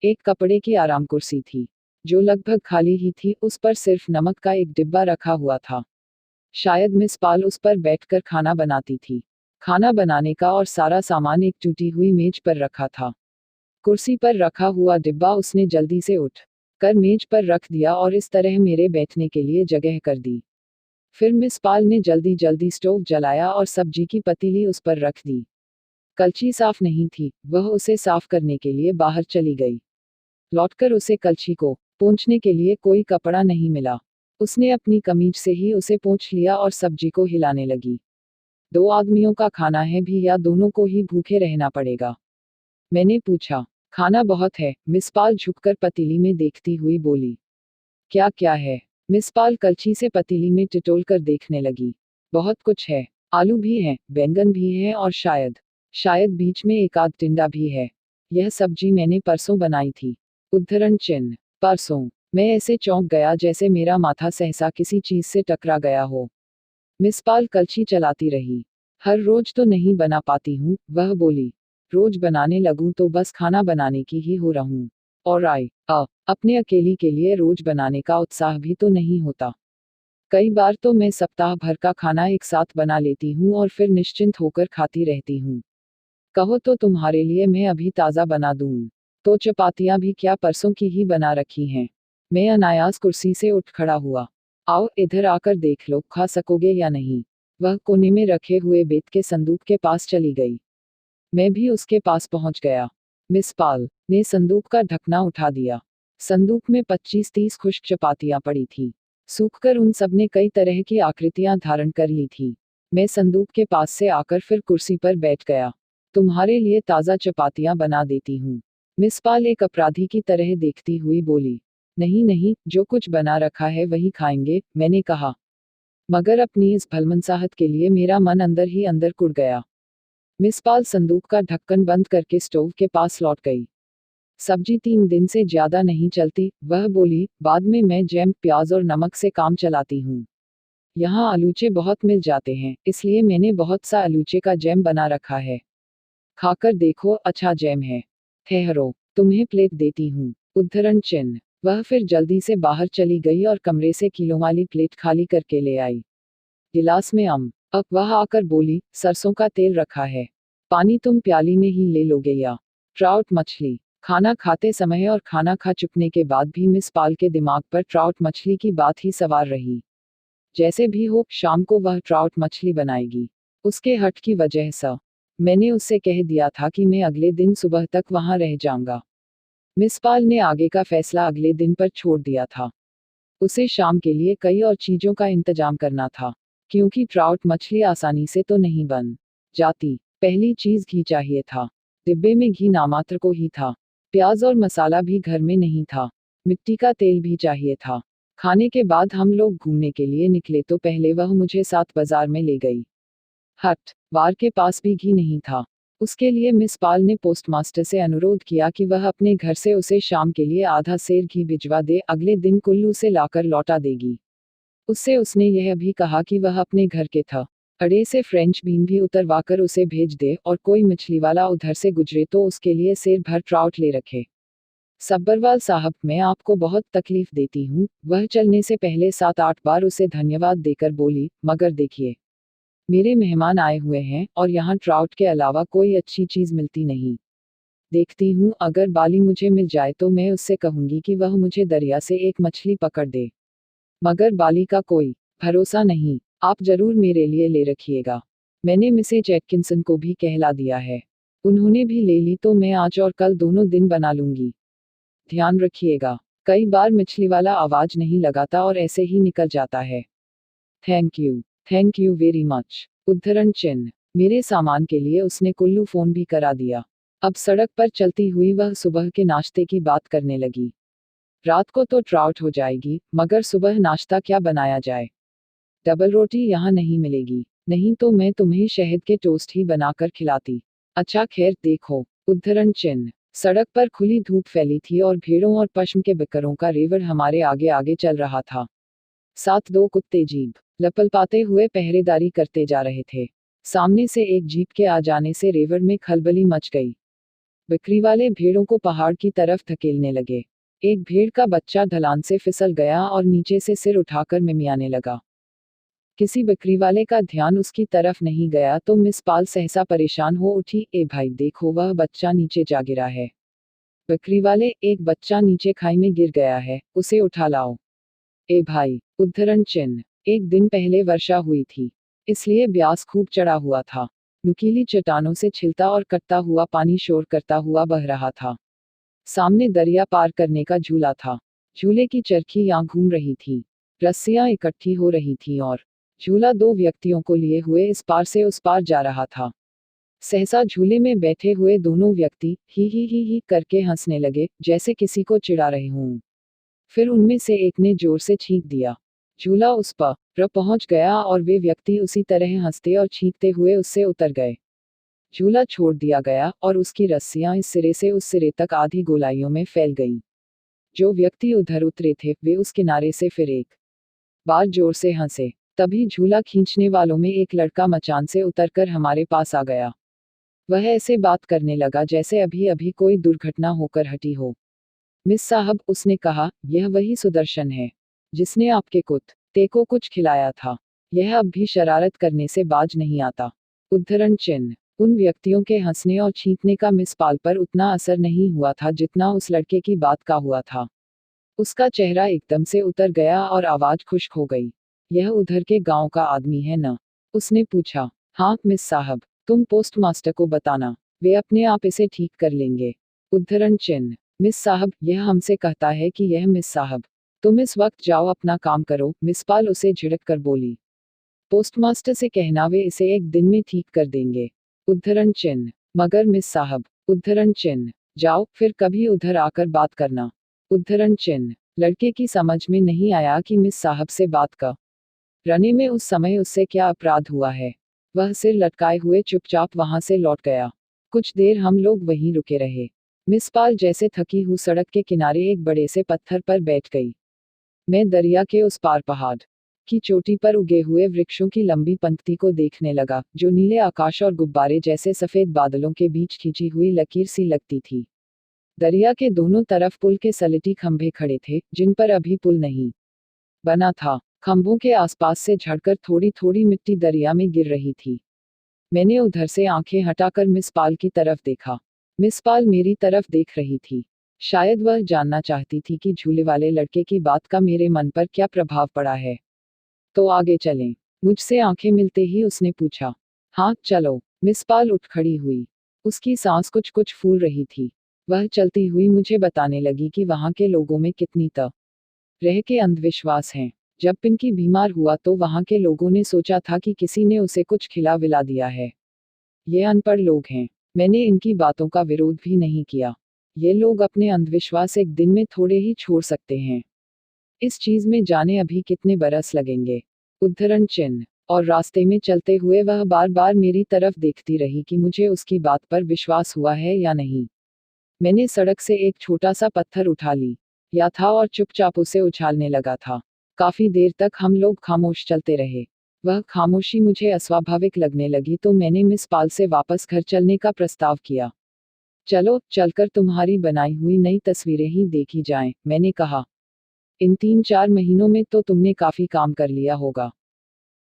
एक कपड़े की आराम कुर्सी थी, जो लगभग खाली ही थी, उस पर सिर्फ नमक का एक डिब्बा रखा हुआ था। शायद मिस पाल उस पर बैठकर खाना बनाती थी। खाना बनाने का और सारा सामान एक टूटी हुई मेज पर रखा था। कुर्सी पर रखा हुआ डिब्बा उसने जल्दी से उठ कर मेज पर रख दिया और इस तरह मेरे बैठने के लिए जगह कर दी। फिर मिस पाल ने जल्दी जल्दी स्टोव जलाया और सब्जी की पतीली उस पर रख दी। कलछी साफ नहीं थी, वह उसे साफ करने के लिए बाहर चली गई। लौटकर उसे कलछी को पोंछने के लिए कोई कपड़ा नहीं मिला। उसने अपनी कमीज से ही उसे पोंछ लिया और सब्जी को हिलाने लगी। 2 आदमियों का खाना है भी या दोनों को ही भूखे रहना पड़ेगा? मैंने पूछा। खाना बहुत है, मिस पाल झुककर पतीली में देखती हुई बोली। क्या क्या है? मिस पाल कलछी से पतीली में टिटोल कर देखने लगी। बहुत कुछ है। आलू भी हैं, बैंगन भी है और शायद शायद बीच में एक आध टिंडा भी है। यह सब्जी मैंने परसों बनाई थी। उद्धरण चिन्ह। परसों? मैं ऐसे चौंक गया जैसे मेरा माथा सहसा किसी चीज से टकरा गया हो। मिस पाल कलछी चलाती रही। हर रोज तो नहीं बना पाती हूँ, वह बोली। रोज बनाने लगूं तो बस खाना बनाने की ही हो रहूं। और अपने अकेली के लिए रोज बनाने का उत्साह भी तो नहीं होता। कई बार तो मैं सप्ताह भर का खाना एक साथ बना लेती हूँ और फिर निश्चिंत होकर खाती रहती हूँ। कहो तो तुम्हारे लिए मैं अभी ताज़ा बना दूँ। तो चपातियाँ भी क्या परसों की ही बना रखी हैं। मैं अनायास कुर्सी से उठ खड़ा हुआ। आओ इधर आकर देख लो, खा सकोगे या नहीं। वह कोने में रखे हुए बेत के संदूक के पास चली गई। मैं भी उसके पास पहुंच गया। मिस पाल ने संदूक का ढकना उठा दिया। संदूक में 25-30 खुश्क चपातियां पड़ी थी। सूखकर उन सब ने कई तरह की आकृतियां धारण कर ली थी। मैं संदूक के पास से आकर फिर कुर्सी पर बैठ गया। तुम्हारे लिए ताज़ा चपातियां बना देती हूँ। मिस पाल एक अपराधी की तरह देखती हुई बोली। नहीं नहीं, जो कुछ बना रखा है वही खाएंगे, मैंने कहा। मगर अपनी इस भलमनसाहट के लिए मेरा मन अंदर ही अंदर कुढ़ गया। मिस पाल संदूक का ढक्कन बंद करके स्टोव के पास लौट गई। सब्जी 3 दिन से ज्यादा नहीं चलती, वह बोली। बाद में मैं जैम, प्याज और नमक से काम चलाती हूँ। यहाँ आलूचे बहुत मिल जाते हैं, इसलिए मैंने बहुत सा आलूचे का जैम बना रखा है। खाकर देखो, अच्छा जैम है। ठहरो, तुम्हें प्लेट देती हूँ। उद्धरण चिन्ह। वह फिर जल्दी से बाहर चली गई और कमरे से किलों वाली प्लेट खाली करके ले आई। गिलास में अब वह आकर बोली, सरसों का तेल रखा है। पानी तुम प्याली में ही ले लोगे या? ट्राउट मछली। खाना खाते समय और खाना खा चुकने के बाद भी मिस पाल के दिमाग पर ट्राउट मछली की बात ही सवार रही। जैसे भी हो, शाम को वह ट्राउट मछली बनाएगी। उसके हट की वजह से मैंने उससे कह दिया था कि मैं अगले दिन सुबह तक वहां रह जाऊंगा। मिस पाल ने आगे का फैसला अगले दिन पर छोड़ दिया था। उसे शाम के लिए कई और चीजों का इंतजाम करना था, क्योंकि ट्राउट मछली आसानी से तो नहीं बन जाती। पहली चीज घी चाहिए था। डिब्बे में घी नामात्र को ही था। प्याज और मसाला भी घर में नहीं था। मिट्टी का तेल भी चाहिए था। खाने के बाद हम लोग घूमने के लिए निकले तो पहले वह मुझे साथ बाजार में ले गई। हट वार के पास भी घी नहीं था। उसके लिए मिस पाल ने पोस्टमास्टर से अनुरोध किया कि वह अपने घर से उसे शाम के लिए आधा सेर घी भिजवा दे, अगले दिन कुल्लू से लाकर लौटा देगी। उससे उसने यह भी कहा कि वह अपने घर के अड़े से फ्रेंच बीन भी उतरवाकर उसे भेज दे और कोई मछली वाला उधर से गुजरे तो उसके लिए सेर भर ट्राउट ले रखे। सब्बरवाल साहब, मैं आपको बहुत तकलीफ देती हूँ, वह चलने से पहले 7-8 बार उसे धन्यवाद देकर बोली। मगर देखिए, मेरे मेहमान आए हुए हैं और यहाँ ट्राउट के अलावा कोई अच्छी चीज मिलती नहीं। देखती हूँ, अगर बाली मुझे मिल जाए तो मैं उससे कहूंगी कि वह मुझे दरिया से एक मछली पकड़ दे। मगर बाली का कोई भरोसा नहीं। आप जरूर मेरे लिए ले रखिएगा। मैंने मिसेज एटकिंसन को भी कहला दिया है, उन्होंने भी ले ली, तो मैं आज और कल दोनों दिन बना लूंगी। ध्यान रखिएगा। कई बार मछली वाला आवाज नहीं लगाता और ऐसे ही निकल जाता है। Thank you very much. उद्धरण चिन्ह। मेरे सामान के लिए उसने कुल्लू फोन भी करा दिया। अब सड़क पर चलती हुई वह सुबह के नाश्ते की बात करने लगी। रात को तो ट्राउट हो जाएगी, मगर सुबह नाश्ता क्या बनाया जाए? डबल रोटी यहाँ नहीं मिलेगी, नहीं तो मैं तुम्हें शहद के टोस्ट ही बनाकर खिलाती। अच्छा खैर देखो। उद्धरण चिन्ह। सड़क पर खुली धूप फैली थी और भेड़ों और पश्म के बकरों का रेवड़ हमारे आगे आगे चल रहा था। साथ दो कुत्ते जीप लपलपाते हुए पहरेदारी करते जा रहे थे। सामने से एक जीप के आ जाने से रेवड़ में खलबली मच गई। बकरी वाले भेड़ों को पहाड़ की तरफ धकेलने लगे। एक भेड़ का बच्चा ढलान से फिसल गया और नीचे से सिर उठाकर मिमियाने लगा। किसी बकरी वाले का ध्यान उसकी तरफ नहीं गया तो मिस पाल सहसा परेशान हो उठी। ए भाई देखो, वह बच्चा नीचे जा गिरा है। बकरी वाले, एक बच्चा नीचे खाई में गिर गया है, उसे उठा लाओ। ए भाई। उद्धरण चिन्ह। एक दिन पहले वर्षा हुई थी, इसलिए ब्यास खूब चढ़ा हुआ था। नुकीली चट्टानों से छिलता और कटता हुआ पानी शोर करता हुआ बह रहा था। सामने दरिया पार करने का झूला था। झूले की चरखी यहाँ घूम रही थी, रस्सियां इकट्ठी हो रही थीं और झूला दो व्यक्तियों को लिए हुए इस पार से उस पार जा रहा था। सहसा झूले में बैठे हुए दोनों व्यक्ति ही करके हंसने लगे, जैसे किसी को चिढ़ा रहे हों। फिर उनमें से एक ने जोर से छींक दिया। झूला उस पर पहुंच गया और वे व्यक्ति उसी तरह हंसते और छींकते हुए उससे उतर गए। झूला छोड़ दिया गया और उसकी रस्सियां इस सिरे से उस सिरे तक आधी गोलाइयों में फैल गईं। जो व्यक्ति उधर उतरे थे वे उस किनारे से फिर एक बार जोर से हंसे। तभी झूला खींचने वालों में एक लड़का मचान से उतरकर हमारे पास आ गया। वह ऐसे बात करने लगा जैसे अभी अभी कोई दुर्घटना होकर हटी हो। मिस साहब, उसने कहा, यह वही सुदर्शन है जिसने आपके कुत्ते को कुछ खिलाया था। यह अब भी शरारत करने से बाज नहीं आता। उद्धरण चिन्ह। उन व्यक्तियों के हंसने और छींकने का मिस पाल पर उतना असर नहीं हुआ था जितना उस लड़के की बात का हुआ था। उसका चेहरा एकदम से उतर गया और आवाज खुश्क हो गई। यह उधर के गांव का आदमी है न? उसने पूछा। हाँ मिस साहब, तुम पोस्टमास्टर को बताना, वे अपने आप इसे ठीक कर लेंगे। उद्धरण चिन्ह। मिस साहब, यह हमसे कहता है कि यह मिस साहब, तुम इस वक्त जाओ अपना काम करो, मिस पाल उसे झिड़क कर बोली। पोस्टमास्टर से कहना वे इसे एक दिन में ठीक कर देंगे। उद्धरण चिन्ह। मगर मिस साहब। उद्धरण चिन्ह। जाओ, फिर कभी उधर आकर बात करना। उद्धरण चिन्ह। लड़के की समझ में नहीं आया कि मिस साहब से बात करने में उस समय उससे क्या अपराध हुआ है। वह सिर लटकाए हुए चुपचाप वहां से लौट गया। कुछ देर हम लोग वहीं रुके रहे। मिस पाल जैसे थकी हुई सड़क के किनारे एक बड़े से पत्थर पर बैठ गई। मैं दरिया के उस पार पहाड़ की चोटी पर उगे हुए वृक्षों की लंबी पंक्ति को देखने लगा, जो नीले आकाश और गुब्बारे जैसे सफेद बादलों के बीच खींची हुई लकीर सी लगती थी। दरिया के दोनों तरफ पुल के सलेटी खंभे खड़े थे, जिन पर अभी पुल नहीं बना था। खंभों के आसपास से झड़कर थोड़ी थोड़ी मिट्टी दरिया में गिर रही थी। मैंने उधर से आंखें हटाकर मिस पाल की तरफ देखा। मिस पाल मेरी तरफ देख रही थी। शायद वह जानना चाहती थी कि झूले वाले लड़के की बात का मेरे मन पर क्या प्रभाव पड़ा है। तो आगे चलें? मुझसे आंखें मिलते ही उसने पूछा। हाँ चलो। मिस पाल उठ खड़ी हुई। उसकी सांस कुछ कुछ फूल रही थी। वह चलती हुई मुझे बताने लगी कि वहां के लोगों में कितनी तरह के अंधविश्वास हैं। जब पिंकी बीमार हुआ तो वहां के लोगों ने सोचा था कि किसी ने उसे कुछ खिला विला दिया है। ये अनपढ़ लोग हैं। मैंने इनकी बातों का विरोध भी नहीं किया। ये लोग अपने अंधविश्वास एक दिन में थोड़े ही छोड़ सकते हैं। इस चीज में जाने अभी कितने बरस लगेंगे। उद्धरण चिन्ह। और रास्ते में चलते हुए वह बार बार मेरी तरफ देखती रही कि मुझे उसकी बात पर विश्वास हुआ है या नहीं। मैंने सड़क से एक छोटा सा पत्थर उठा लिया था और चुपचाप उसे उछालने लगा था। काफी देर तक हम लोग खामोश चलते रहे। वह खामोशी मुझे अस्वाभाविक लगने लगी तो मैंने मिस पाल से वापस घर चलने का प्रस्ताव किया। चलो, चलकर तुम्हारी बनाई हुई नई तस्वीरें ही देखी जाएं, मैंने कहा। इन 3-4 महीनों में तो तुमने काफी काम कर लिया होगा।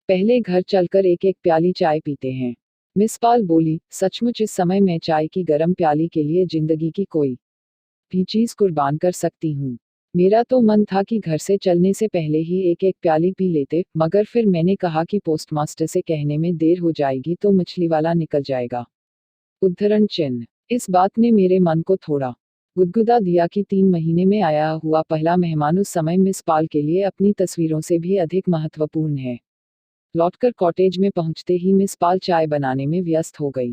पहले घर चलकर एक एक प्याली चाय पीते हैं। मिस पाल बोली, सचमुच इस समय मैं चाय की गर्म प्याली के लिए जिंदगी की कोई भी चीज कुर्बान कर सकती हूँ। मेरा तो मन था कि घर से चलने से पहले ही एक एक प्याली पी लेते, मगर फिर मैंने कहा कि पोस्टमास्टर से कहने में देर हो जाएगी तो मछली वाला निकल जाएगा। उद्धरण चिन्ह। इस बात ने मेरे मन को थोड़ा गुदगुदा दिया कि 3 महीने में आया हुआ पहला मेहमान उस समय मिस पाल के लिए अपनी तस्वीरों से भी अधिक महत्वपूर्ण है। लौटकर कॉटेज में पहुंचते ही मिस पाल चाय बनाने में व्यस्त हो गई।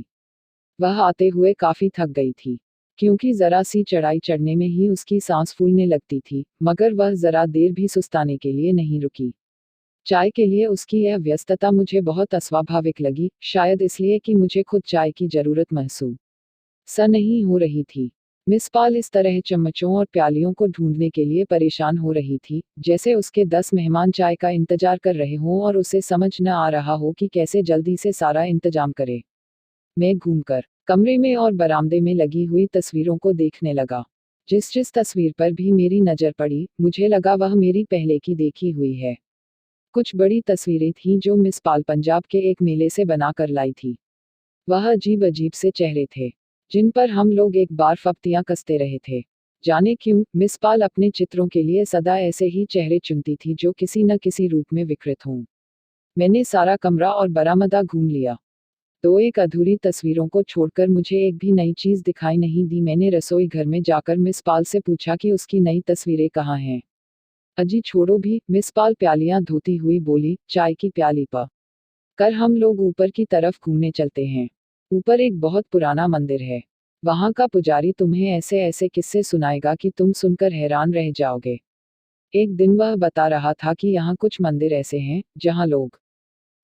वह आते हुए काफी थक गई थी, क्योंकि जरा सी चढ़ाई चढ़ने में ही उसकी सांस फूलने लगती थी, मगर वह जरा देर भी सुस्ताने के लिए नहीं रुकी। चाय के लिए उसकी यह व्यस्तता मुझे बहुत अस्वाभाविक लगी, शायद इसलिए कि मुझे खुद चाय की जरूरत महसूस नहीं हो रही थी। मिस पाल इस तरह चम्मचों और प्यालियों को ढूंढने के लिए परेशान हो रही थी, जैसे उसके 10 मेहमान चाय का इंतजार कर रहे हों और उसे समझ न आ रहा हो कि कैसे जल्दी से सारा इंतजाम करे। मैं घूमकर कमरे में और बरामदे में लगी हुई तस्वीरों को देखने लगा। जिस जिस तस्वीर पर भी मेरी नजर पड़ी, मुझे लगा वह मेरी पहले की देखी हुई है। कुछ बड़ी तस्वीरें थीं जो मिस पाल पंजाब के एक मेले से बना कर लाई थी। वह अजीब अजीब से चेहरे थे, जिन पर हम लोग एक बार फप्तियां कसते रहे थे। जाने क्यों, मिस पाल अपने चित्रों के लिए सदा ऐसे ही चेहरे चुनती थी जो किसी न किसी रूप में विकृत हों। मैंने सारा कमरा और बरामदा घूम लिया, तो एक अधूरी तस्वीरों को छोड़कर मुझे एक भी नई चीज दिखाई नहीं दी। मैंने रसोई घर में जाकर मिस पाल से पूछा कि उसकी नई तस्वीरें कहाँ हैं। अजी छोड़ो भी, मिस पाल प्यालियां धोती हुई बोली, चाय की प्याली पर कर हम लोग ऊपर की तरफ घूमने चलते हैं। ऊपर एक बहुत पुराना मंदिर है, वहां का पुजारी तुम्हें ऐसे ऐसे किस्से सुनाएगा कि तुम सुनकर हैरान रह जाओगे। एक दिन वह बता रहा था कि यहाँ कुछ मंदिर ऐसे हैं जहाँ लोग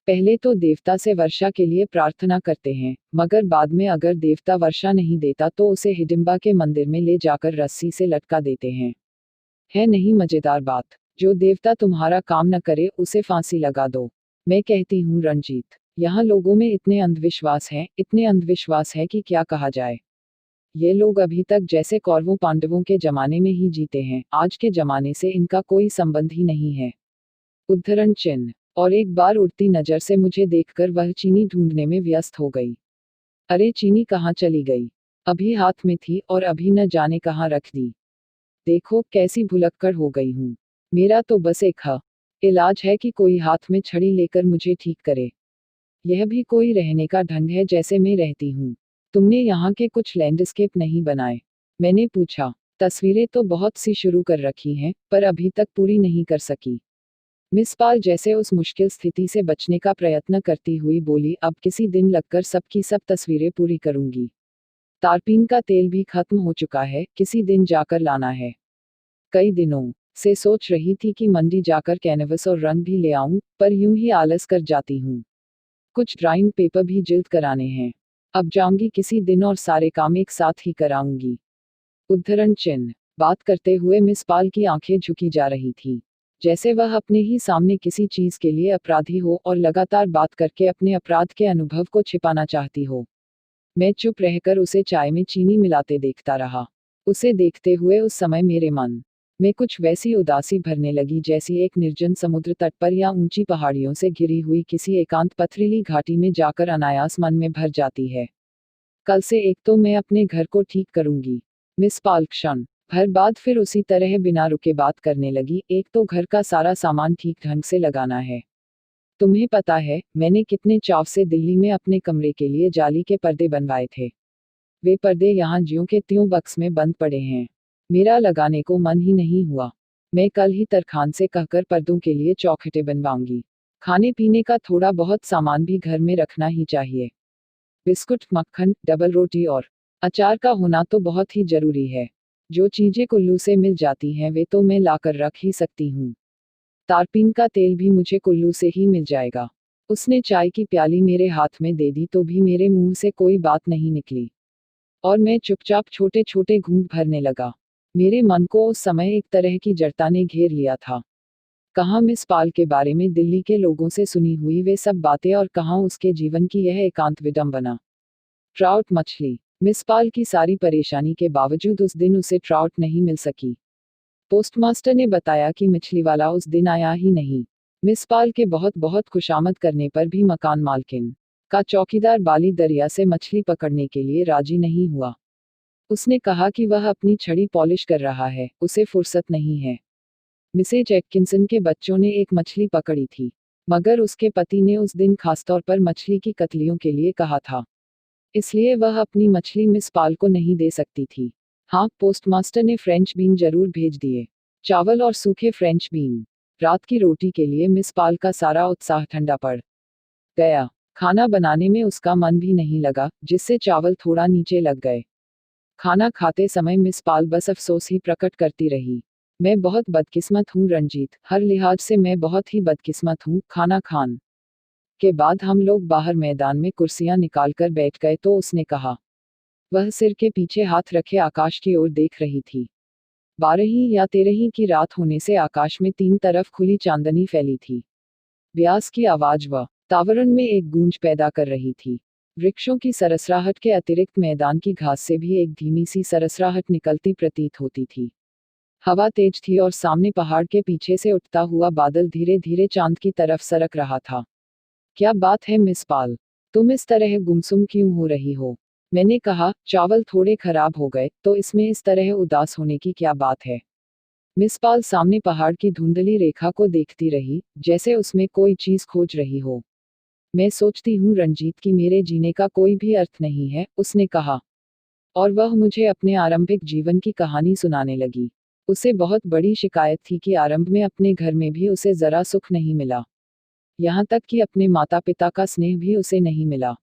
पहले तो देवता से वर्षा के लिए प्रार्थना करते हैं, मगर बाद में अगर देवता वर्षा नहीं देता तो उसे हिडिंबा के मंदिर में ले जाकर रस्सी से लटका देते हैं। है नहीं मजेदार बात? जो देवता तुम्हारा काम न करे उसे फांसी लगा दो। मैं कहती हूँ रंजीत, यहाँ लोगों में इतने अंधविश्वास है कि क्या कहा जाए। ये लोग अभी तक जैसे कौरवों पांडवों के जमाने में ही जीते हैं, आज के जमाने से इनका कोई संबंध ही नहीं है। उद्धरण चिन्ह। और एक बार उड़ती नजर से मुझे देखकर वह चीनी ढूंढने में व्यस्त हो गई। अरे चीनी कहाँ चली गई? अभी हाथ में थी और अभी न जाने कहाँ रख दी। देखो कैसी भुलक्कड़ हो गई हूँ। मेरा तो बस एक इलाज है कि कोई हाथ में छड़ी लेकर मुझे ठीक करे। यह भी कोई रहने का ढंग है जैसे मैं रहती हूँ? तुमने यहाँ के कुछ लैंडस्केप नहीं बनाए? मैंने पूछा। तस्वीरें तो बहुत सी शुरू कर रखी हैं, पर अभी तक पूरी नहीं कर सकी। मिस पाल जैसे उस मुश्किल स्थिति से बचने का प्रयत्न करती हुई बोली, अब किसी दिन लगकर सबकी सब तस्वीरें पूरी करूंगी। तारपीन का तेल भी खत्म हो चुका है, किसी दिन जाकर लाना है। कई दिनों से सोच रही थी कि मंडी जाकर कैनवस और रंग भी ले आऊं, पर यूं ही आलस कर जाती हूँ। कुछ ड्राइंग पेपर भी जिल्द कराने हैं। अब जाऊंगी किसी दिन और सारे काम एक साथ ही कराऊंगी। उद्धरण चिन्ह। बात करते हुए मिस पाल की आंखें झुकी जा रही थी, जैसे वह अपने ही सामने किसी चीज के लिए अपराधी हो और लगातार बात करके अपने अपराध के अनुभव को छिपाना चाहती हो। मैं चुप रहकर उसे चाय में चीनी मिलाते देखता रहा। उसे देखते हुए उस समय मेरे मन में कुछ वैसी उदासी भरने लगी जैसी एक निर्जन समुद्र तट पर या ऊंची पहाड़ियों से घिरी हुई किसी एकांत पथरीली घाटी में जाकर अनायास मन में भर जाती है। कल से एक तो मैं अपने घर को ठीक करूंगी। मिस पाल क्षण भर बाद फिर उसी तरह बिना रुके बात करने लगी, एक तो घर का सारा सामान ठीक ढंग से लगाना है। तुम्हें पता है मैंने कितने चाव से दिल्ली में अपने कमरे के लिए जाली के पर्दे बनवाए थे। वे पर्दे यहाँ ज्यों के त्यों बक्स में बंद पड़े हैं। मेरा लगाने को मन ही नहीं हुआ। मैं कल ही तरखान से कहकर पर्दों के लिए चौखटे बनवाऊंगी। खाने पीने का थोड़ा बहुत सामान भी घर में रखना ही चाहिए। बिस्कुट, मक्खन, डबल रोटी और अचार का होना तो बहुत ही जरूरी है। जो चीजें कुल्लू से मिल जाती हैं वे तो मैं लाकर रख ही सकती हूँ। तारपीन का तेल भी मुझे कुल्लू से ही मिल जाएगा। उसने चाय की प्याली मेरे हाथ में दे दी तो भी मेरे मुंह से कोई बात नहीं निकली, और मैं चुपचाप छोटे छोटे घूंट भरने लगा। मेरे मन को उस समय एक तरह की जड़ता ने घेर लिया था। कहाँ मिस पाल के बारे में दिल्ली के लोगों से सुनी हुई वे सब बातें और कहाँ उसके जीवन की यह एकांत विडंबना। ट्राउट मछली। मिस पाल की सारी परेशानी के बावजूद उस दिन उसे ट्राउट नहीं मिल सकी। पोस्टमास्टर ने बताया कि मछली वाला उस दिन आया ही नहीं। मिस पाल के बहुत बहुत खुशामद करने पर भी मकान मालकिन का चौकीदार बाली दरिया से मछली पकड़ने के लिए राजी नहीं हुआ। उसने कहा कि वह अपनी छड़ी पॉलिश कर रहा है, उसे फुर्सत नहीं है। मिसेज एटकिंसन के बच्चों ने एक मछली पकड़ी थी, मगर उसके पति ने उस दिन खासतौर पर मछली की कतलियों के लिए कहा था, इसलिए वह अपनी मछली मिस पाल को नहीं दे सकती थी। हाँ, पोस्टमास्टर ने फ्रेंच बीन जरूर भेज दिए, चावल और सूखे फ्रेंच बीन। रात की रोटी के लिए मिस पाल का सारा उत्साह ठंडा पड़ गया। खाना बनाने में उसका मन भी नहीं लगा, जिससे चावल थोड़ा नीचे लग गए। खाना खाते समय मिस पाल बस अफसोस ही प्रकट करती रही। मैं बहुत बदकिस्मत हूँ रंजीत, हर लिहाज से मैं बहुत ही बदकिस्मत हूँ। खाना खान के बाद हम लोग बाहर मैदान में कुर्सियां निकालकर बैठ गए तो उसने कहा। वह सिर के पीछे हाथ रखे आकाश की ओर देख रही थी। 12वीं या 13वीं की रात होने से आकाश में तीन तरफ खुली चांदनी फैली थी। ब्यास की आवाज वातावरण में एक गूंज पैदा कर रही थी। वृक्षों की सरसराहट के अतिरिक्त मैदान की घास से भी एक धीमी सी सरसराहट निकलती प्रतीत होती थी। हवा तेज थी और सामने पहाड़ के पीछे से उठता हुआ बादल धीरे धीरे चांद की तरफ सरक रहा था। क्या बात है मिस पाल, तुम इस तरह गुमसुम क्यों हो रही हो? मैंने कहा, चावल थोड़े खराब हो गए, तो इसमें इस तरह उदास होने की क्या बात है? मिस पाल सामने पहाड़ की धुंधली रेखा को देखती रही, जैसे उसमें कोई चीज खोज रही हो। मैं सोचती हूँ रंजीत कि मेरे जीने का कोई भी अर्थ नहीं है, उसने कहा। और वह मुझे अपने आरंभिक जीवन की कहानी सुनाने लगी। उसे बहुत बड़ी शिकायत थी कि आरंभ में अपने घर में भी उसे जरा सुख नहीं मिला। यहाँ तक कि अपने माता पिता का स्नेह भी उसे नहीं मिला।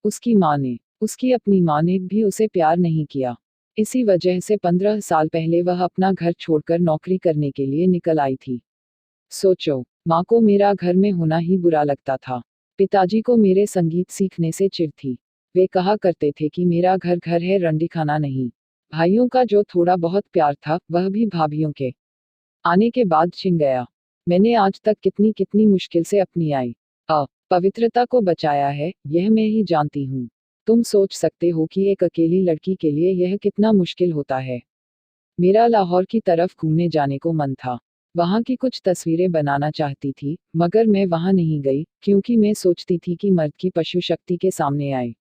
उसकी अपनी माँ ने भी उसे प्यार नहीं किया। इसी वजह से 15 साल पहले वह अपना घर छोड़कर नौकरी करने के लिए निकल आई थी। सोचो, माँ को मेरा घर में होना ही बुरा लगता था। पिताजी को मेरे संगीत सीखने से चिढ़ थी। वे कहा करते थे कि मेरा घर घर है, रंडीखाना नहीं। भाइयों का जो थोड़ा बहुत प्यार था, वह भी भाभियों के आने के बाद छिन गया। मैंने आज तक कितनी कितनी मुश्किल से अपनी आई पवित्रता को बचाया है, यह मैं ही जानती हूँ। तुम सोच सकते हो कि एक अकेली लड़की के लिए यह कितना मुश्किल होता है। मेरा लाहौर की तरफ घूमने जाने को मन था। वहाँ की कुछ तस्वीरें बनाना चाहती थी, मगर मैं वहाँ नहीं गई, क्योंकि मैं सोचती थी कि मर्द की पशु शक्ति के सामने आए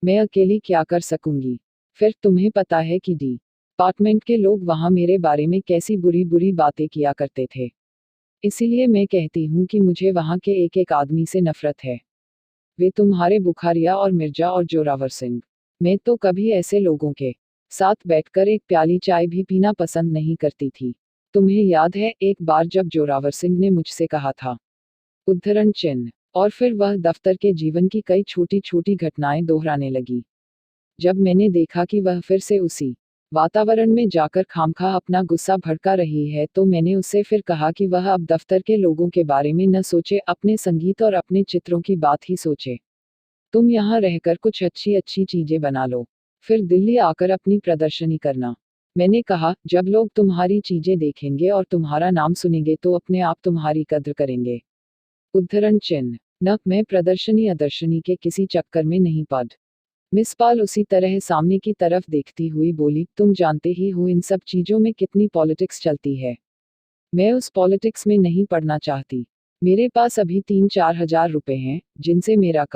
मैं अकेली क्या कर सकूंगी। फिर तुम्हें पता है कि अपार्टमेंट के लोग वहाँ मेरे बारे में कैसी बुरी बुरी बातें किया करते थे। इसीलिए मैं कहती हूँ कि मुझे वहाँ के एक एक आदमी से नफरत है। वे तुम्हारे बुखारिया और मिर्जा और जोरावर सिंह। मैं तो कभी ऐसे लोगों के साथ बैठकर एक प्याली चाय भी पीना पसंद नहीं करती थी। तुम्हें याद है एक बार जब जोरावर सिंह ने मुझसे कहा था, उद्धरण चिन्ह। और फिर वह दफ्तर के जीवन की कई छोटी छोटी घटनाएं दोहराने लगी। जब मैंने देखा कि वह फिर से उसी वातावरण में जाकर खामखा अपना गुस्सा भड़का रही है, तो मैंने उससे फिर कहा कि वह अब दफ्तर के लोगों के बारे में न सोचे, अपने संगीत और अपने चित्रों की बात ही सोचे। तुम यहाँ रहकर कुछ अच्छी अच्छी चीजें बना लो, फिर दिल्ली आकर अपनी प्रदर्शनी करना। मैंने कहा, जब लोग तुम्हारी चीजें देखेंगे और तुम्हारा नाम सुनेंगे तो अपने आप तुम्हारी कद्र करेंगे। उद्धरण चिन्ह। न, मैं प्रदर्शनी अदर्शनी के किसी चक्कर में नहीं पड़। मिस पाल उसी तरह सामने की तरफ देखती हुई बोली, तुम जानते ही हो इन सब चीजों में कितनी पॉलिटिक्स चलती है। मैं उस पॉलिटिक्स में नहीं पड़ना चाहती। मेरे पास अभी 3-4 हजार रुपए हैं, जिनसे मेरा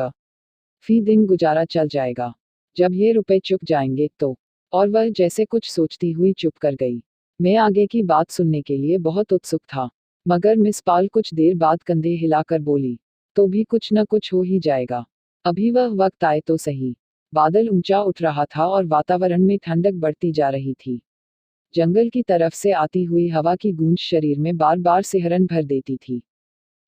फी दिन गुजारा चल जाएगा। जब ये रुपए चुक जाएंगे तो। और वह जैसे कुछ सोचती हुई चुप कर गई। मैं आगे की बात सुनने के लिए बहुत उत्सुक था, मगर मिस पाल कुछ देर बाद कंधे हिलाकर बोली, तो भी कुछ न कुछ हो ही जाएगा। अभी वह वक्त आए तो सही। बादल ऊंचा उठ रहा था और वातावरण में ठंडक बढ़ती जा रही थी। जंगल की तरफ से आती हुई हवा की गूंज शरीर में बार बार सिहरन भर देती थी।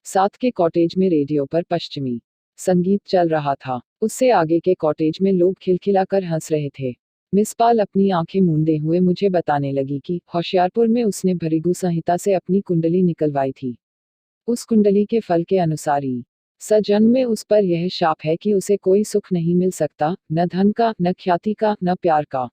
साथ के कॉटेज में रेडियो पर पश्चिमी संगीत चल रहा था। उससे आगे के कॉटेज में लोग खिलखिलाकर हंस रहे थे। मिस पाल अपनी आंखें मूंदे हुए मुझे बताने लगी कि होशियारपुर में उसने भृगु संहिता से अपनी कुंडली निकलवाई थी। उस कुंडली के फल के अनुसार ही सजन्म में उस पर यह शाप है कि उसे कोई सुख नहीं मिल सकता, न धन का, न ख्याति का, न प्यार का।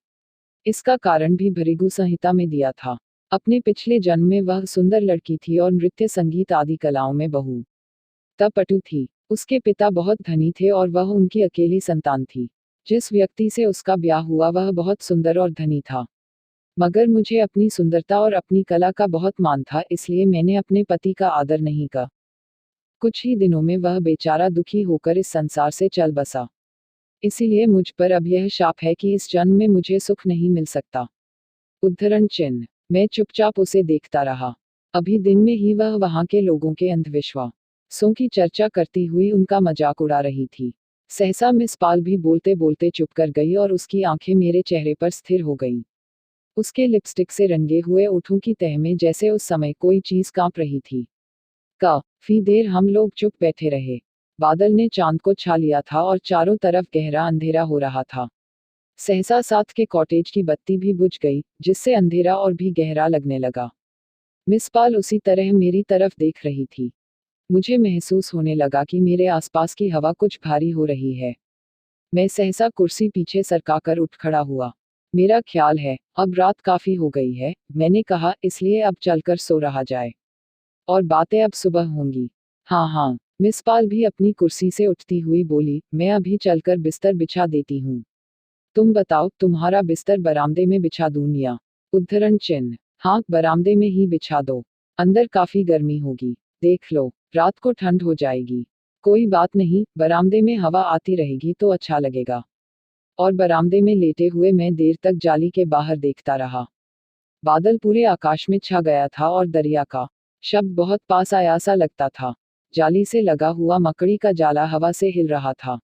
इसका कारण भी भृगु संहिता में दिया था। अपने पिछले जन्म में वह सुंदर लड़की थी और नृत्य संगीत आदि कलाओं में तब पटु थी। उसके पिता बहुत धनी थे और वह उनकी अकेली संतान थी। जिस व्यक्ति से उसका ब्याह हुआ वह बहुत सुंदर और धनी था। मगर मुझे अपनी सुंदरता और अपनी कला का बहुत मान था, इसलिए मैंने अपने पति का आदर नहीं किया। कुछ ही दिनों में वह बेचारा दुखी होकर इस संसार से चल बसा। इसीलिए मुझ पर अब यह शाप है कि इस जन्म में मुझे सुख नहीं मिल सकता। उद्धरण चिन्ह। मैं चुपचाप उसे देखता रहा। अभी दिन में ही वह वहां के लोगों के अंधविश्वासों की चर्चा करती हुई उनका मजाक उड़ा रही थी। सहसा मिस पाल भी बोलते बोलते चुप कर गई और उसकी आंखें मेरे चेहरे पर स्थिर हो गईं। उसके लिपस्टिक से रंगे हुए ओठों की तह में जैसे उस समय कोई चीज कांप रही थी। काफी देर हम लोग चुप बैठे रहे। बादल ने चांद को छा लिया था और चारों तरफ गहरा अंधेरा हो रहा था। सहसा साथ के कॉटेज की बत्ती भी बुझ गई, जिससे अंधेरा और भी गहरा लगने लगा। मिस पाल उसी तरह मेरी तरफ देख रही थी। मुझे महसूस होने लगा कि मेरे आसपास की हवा कुछ भारी हो रही है। मैं सहसा कुर्सी पीछे सरकाकर उठ खड़ा हुआ। मेरा ख्याल है अब रात काफी हो गई है, मैंने कहा, इसलिए अब चलकर सो रहा जाए और बातें अब सुबह होंगी। हाँ हाँ, मिस पाल भी अपनी कुर्सी से उठती हुई बोली, मैं अभी चलकर बिस्तर बिछा देती हूँ। तुम बताओ, तुम्हारा बिस्तर बरामदे में बिछा दूं या? उद्धरण चिन्ह। हाँ, बरामदे में ही बिछा दो। अंदर काफी गर्मी होगी। देख लो, रात को ठंड हो जाएगी। कोई बात नहीं, बरामदे में हवा आती रहेगी तो अच्छा लगेगा। और बरामदे में लेटे हुए मैं देर तक जाली के बाहर देखता रहा। बादल पूरे आकाश में छा गया था और दरिया का शब्द बहुत पास आया सा लगता था। जाली से लगा हुआ मकड़ी का जाला हवा से हिल रहा था।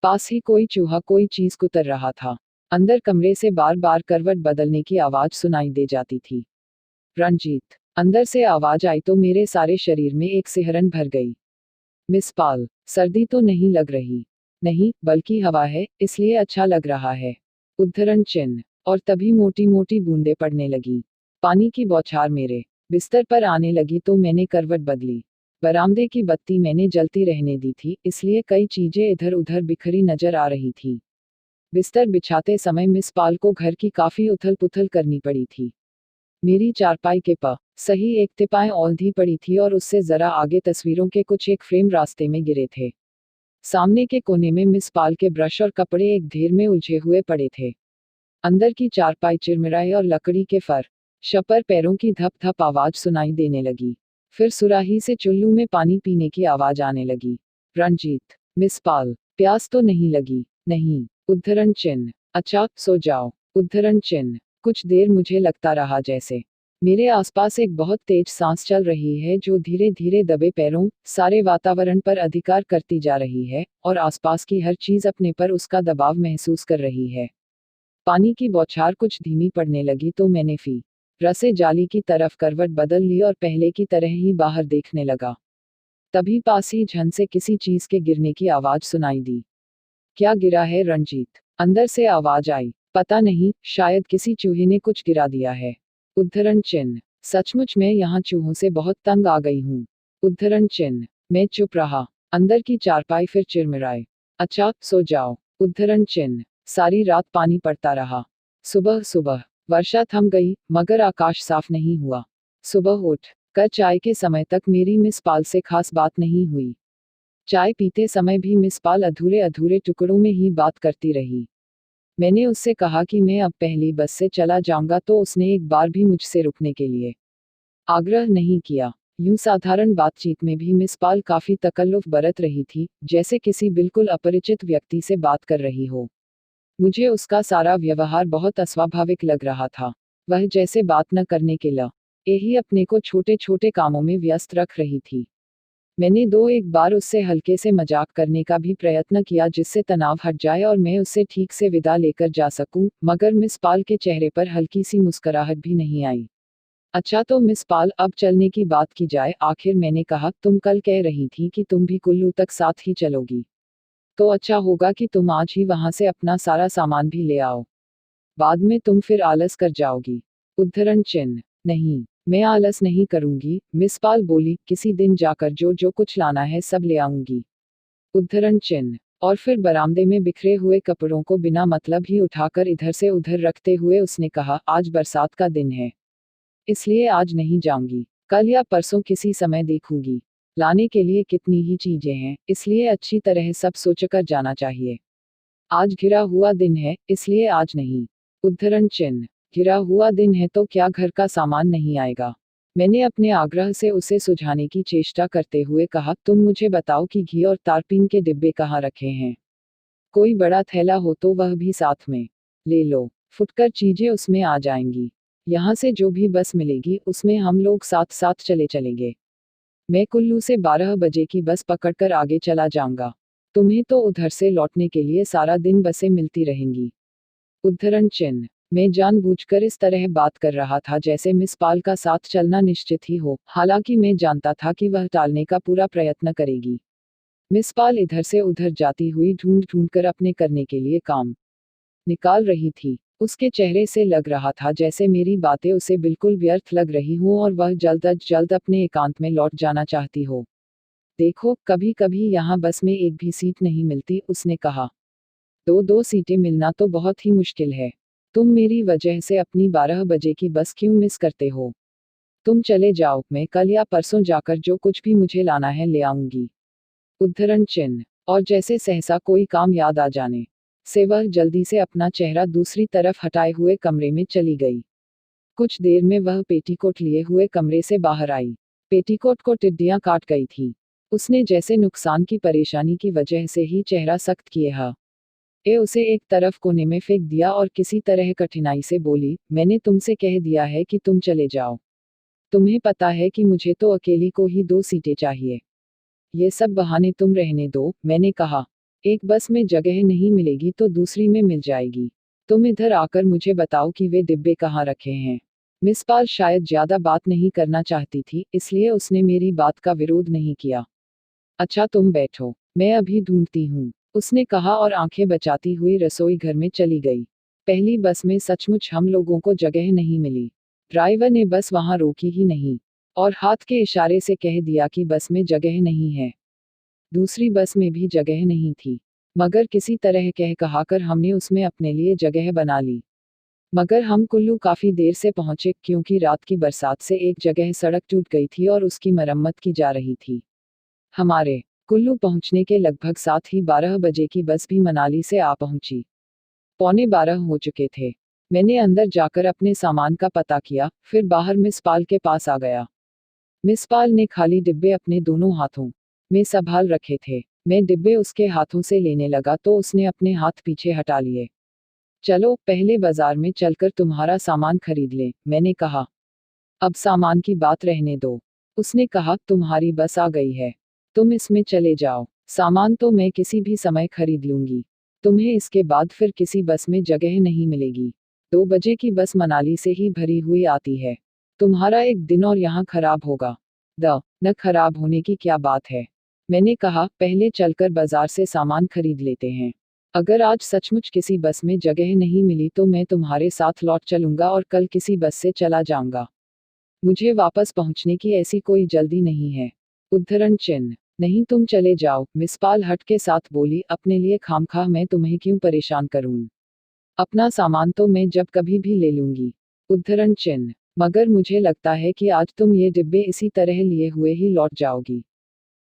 पास ही कोई चूहा कोई चीज कुतर रहा था। अंदर कमरे से बार बार करवट बदलने की आवाज सुनाई दे जाती थी। रणजीत। अंदर से आवाज आई तो मेरे सारे शरीर में एक सिहरन भर गई। मिस पाल, सर्दी तो नहीं लग रही? नहीं, बल्कि हवा है, इसलिए अच्छा लग रहा है। उद्धरण चिन्ह। और तभी मोटी मोटी बूंदें पड़ने लगी। पानी की बौछार मेरे बिस्तर पर आने लगी तो मैंने करवट बदली। बरामदे की बत्ती मैंने जलती रहने दी थी, इसलिए कई चीजें इधर उधर बिखरी नजर आ रही थी। बिस्तर बिछाते समय मिस पाल को घर की काफी उथल पुथल करनी पड़ी थी। मेरी चारपाई के सही एक तिपाई औंधी पड़ी थी और उससे जरा आगे तस्वीरों के कुछ एक फ्रेम रास्ते में गिरे थे। सामने के कोने में मिस पाल के ब्रश और कपड़े एक ढेर में उलझे हुए पड़े थे। अंदर की चारपाई चिरमिराई और लकड़ी के फर्श पर पैरों की धप धप आवाज सुनाई देने लगी। फिर सुराही से चुल्लू में पानी पीने की आवाज आने लगी। रणजीत। मिस पाल, प्यास तो नहीं लगी? नहीं। उद्धरण चिन्ह। अच्छा, सो जाओ। उद्धरण चिन्ह। कुछ देर मुझे लगता रहा जैसे मेरे आसपास एक बहुत तेज सांस चल रही है जो धीरे धीरे दबे पैरों सारे वातावरण पर अधिकार करती जा रही है और आसपास की हर चीज अपने पर उसका दबाव महसूस कर रही है। पानी की बौछार कुछ धीमी पड़ने लगी तो मैंने फी रसे जाली की तरफ करवट बदल ली और पहले की तरह ही बाहर देखने लगा। तभी पास ही झन से किसी चीज के गिरने की आवाज सुनाई दी। क्या गिरा है रणजीत? अंदर से आवाज आई। पता नहीं, शायद किसी चूहे ने कुछ गिरा दिया है। उद्धरण चिन्ह। सचमुच मैं यहाँ चूहों से बहुत तंग आ गई हूँ। उद्धरण चिन्ह। मैं चुप रहा। अंदर की चारपाई फिर चिरमिराए। अच्छा, सो जाओ। उद्धरण चिन्ह। सारी रात पानी पड़ता रहा। सुबह सुबह वर्षा थम गई, मगर आकाश साफ नहीं हुआ। सुबह उठ कर चाय के समय तक मेरी मिस पाल से खास बात नहीं हुई। चाय पीते समय भी मिस पाल अधूरे अधूरे टुकड़ों में ही बात करती रही। मैंने उससे कहा कि मैं अब पहली बस से चला जाऊंगा तो उसने एक बार भी मुझसे रुकने के लिए आग्रह नहीं किया। यूं साधारण बातचीत में भी मिस पाल काफी तकल्लुफ बरत रही थी, जैसे किसी बिल्कुल अपरिचित व्यक्ति से बात कर रही हो। मुझे उसका सारा व्यवहार बहुत अस्वाभाविक लग रहा था। वह जैसे बात न करने के लिए ही अपने को छोटे छोटे कामों में व्यस्त रख रही थी। मैंने दो एक बार उससे हल्के से मजाक करने का भी प्रयत्न किया जिससे तनाव हट जाए और मैं उससे ठीक से विदा लेकर जा सकूं, मगर मिस पाल के चेहरे पर हल्की सी मुस्कुराहट भी नहीं आई। अच्छा तो मिस पाल, अब चलने की बात की जाए, आखिर मैंने कहा, तुम कल कह रही थी कि तुम भी कुल्लू तक साथ ही चलोगी। तो अच्छा होगा कि तुम आज ही वहां से अपना सारा सामान भी ले आओ। बाद में तुम फिर आलस कर जाओगी। उद्धरण चिन्ह। नहीं, मैं आलस नहीं करूंगी, मिस पाल बोली, किसी दिन जाकर जो जो कुछ लाना है सब ले आऊंगी। उद्धरण चिन्ह। और फिर बरामदे में बिखरे हुए कपड़ों को बिना मतलब ही उठाकर इधर से उधर रखते हुए उसने कहा, आज बरसात का दिन है, इसलिए आज नहीं जाऊंगी, कल या परसों किसी समय देखूंगी। लाने के लिए कितनी ही चीजें हैं, इसलिए अच्छी तरह सब सोचकर जाना चाहिए। आज घिरा हुआ दिन है, इसलिए आज नहीं। उद्धरण चिन्ह। घिरा हुआ दिन है तो क्या घर का सामान नहीं आएगा? मैंने अपने आग्रह से उसे सुझाने की चेष्टा करते हुए कहा, तुम मुझे बताओ कि घी और तारपीन के डिब्बे कहाँ रखे हैं। कोई बड़ा थैला हो तो वह भी साथ में ले लो, फुटकर चीजें उसमें आ जाएंगी। यहाँ से जो भी बस मिलेगी उसमें हम लोग साथ साथ चले चलेंगे। मैं कुल्लू से 12 बजे की बस पकड़कर आगे चला जाऊंगा। तुम्हें तो उधर से लौटने के लिए सारा दिन बसें मिलती रहेंगी। उद्धरण चिन्ह। मैं जानबूझकर इस तरह बात कर रहा था जैसे मिस पाल का साथ चलना निश्चित ही हो, हालांकि मैं जानता था कि वह टालने का पूरा प्रयत्न करेगी। मिस पाल इधर से उधर जाती हुई ढूंढ ढूंढ कर अपने करने के लिए काम निकाल रही थी। उसके चेहरे से लग रहा था जैसे मेरी बातें उसे बिल्कुल व्यर्थ लग रही हूं और वह जल्द अज जल्द अपने एकांत में लौट जाना चाहती हो। देखो, कभी कभी यहाँ बस में एक भी सीट नहीं मिलती, उसने कहा। दो दो सीटें मिलना तो बहुत ही मुश्किल है। तुम मेरी वजह से अपनी 12 बजे की बस क्यों मिस करते हो? तुम चले जाओ, मैं कल या परसों जाकर जो कुछ भी मुझे लाना है ले आऊंगी। उद्धरण चिन्ह। और जैसे सहसा कोई काम याद आ जाने से वह जल्दी से अपना चेहरा दूसरी तरफ हटाए हुए कमरे में चली गई। कुछ देर में वह पेटीकोट लिए हुए कमरे से बाहर आई। पेटीकोट को टिड्डियां काट गई थी। उसने जैसे नुकसान की परेशानी की वजह से ही चेहरा सख्त किया उसे एक तरफ कोने में फेंक दिया और किसी तरह कठिनाई से बोली, मैंने तुमसे कह दिया है कि तुम चले जाओ। तुम्हें पता है कि मुझे तो अकेली को ही 2 सीटें चाहिए। ये सब बहाने तुम रहने दो, मैंने कहा। एक बस में जगह नहीं मिलेगी तो दूसरी में मिल जाएगी। तुम इधर आकर मुझे बताओ कि वे डिब्बे कहाँ रखे हैं। मिस पाल शायद ज्यादा बात नहीं करना चाहती थी, इसलिए उसने मेरी बात का विरोध नहीं किया। अच्छा, तुम बैठो, मैं अभी ढूंढती हूँ, उसने कहा और आंखें बचाती हुई रसोई घर में चली गई। पहली बस में सचमुच हम लोगों को जगह नहीं मिली। ड्राइवर ने बस वहां रोकी ही नहीं और हाथ के इशारे से कह दिया कि बस में जगह नहीं है। दूसरी बस में भी जगह नहीं थी, मगर किसी तरह कह कहाकर हमने उसमें अपने लिए जगह बना ली। मगर हम कुल्लू काफी देर से पहुंचे क्योंकि रात की बरसात से एक जगह सड़क टूट गई थी और उसकी मरम्मत की जा रही थी। हमारे कुल्लू पहुंचने के लगभग साथ ही 12 बजे की बस भी मनाली से आ पहुंची। 11:15 हो चुके थे। मैंने अंदर जाकर अपने सामान का पता किया, फिर बाहर मिस पाल के पास आ गया। मिस पाल ने खाली डिब्बे अपने दोनों हाथों में संभाल रखे थे। मैं डिब्बे उसके हाथों से लेने लगा तो उसने अपने हाथ पीछे हटा लिए। चलो, पहले बाजार में चलकर तुम्हारा सामान खरीद ले, मैंने कहा। अब सामान की बात रहने दो, उसने कहा। तुम्हारी बस आ गई है, तुम इसमें चले जाओ। सामान तो मैं किसी भी समय खरीद लूंगी। तुम्हें इसके बाद फिर किसी बस में जगह नहीं मिलेगी। 2 बजे की बस मनाली से ही भरी हुई आती है। तुम्हारा एक दिन और यहाँ खराब होगा। न खराब होने की क्या बात है, मैंने कहा। पहले चलकर बाजार से सामान खरीद लेते हैं। अगर आज सचमुच किसी बस में जगह नहीं मिली तो मैं तुम्हारे साथ लौट चलूंगा और कल किसी बस से चला जाऊंगा। मुझे वापस पहुंचने की ऐसी कोई जल्दी नहीं है। उद्धरण चिन्ह। नहीं, तुम चले जाओ, मिस पाल हट के साथ बोली। अपने लिए खामखा मैं तुम्हें क्यों परेशान करूं? अपना सामान तो मैं जब कभी भी ले लूंगी। उद्धरण चिन्ह। मगर मुझे लगता है कि आज तुम ये डिब्बे इसी तरह लिए हुए ही लौट जाओगी।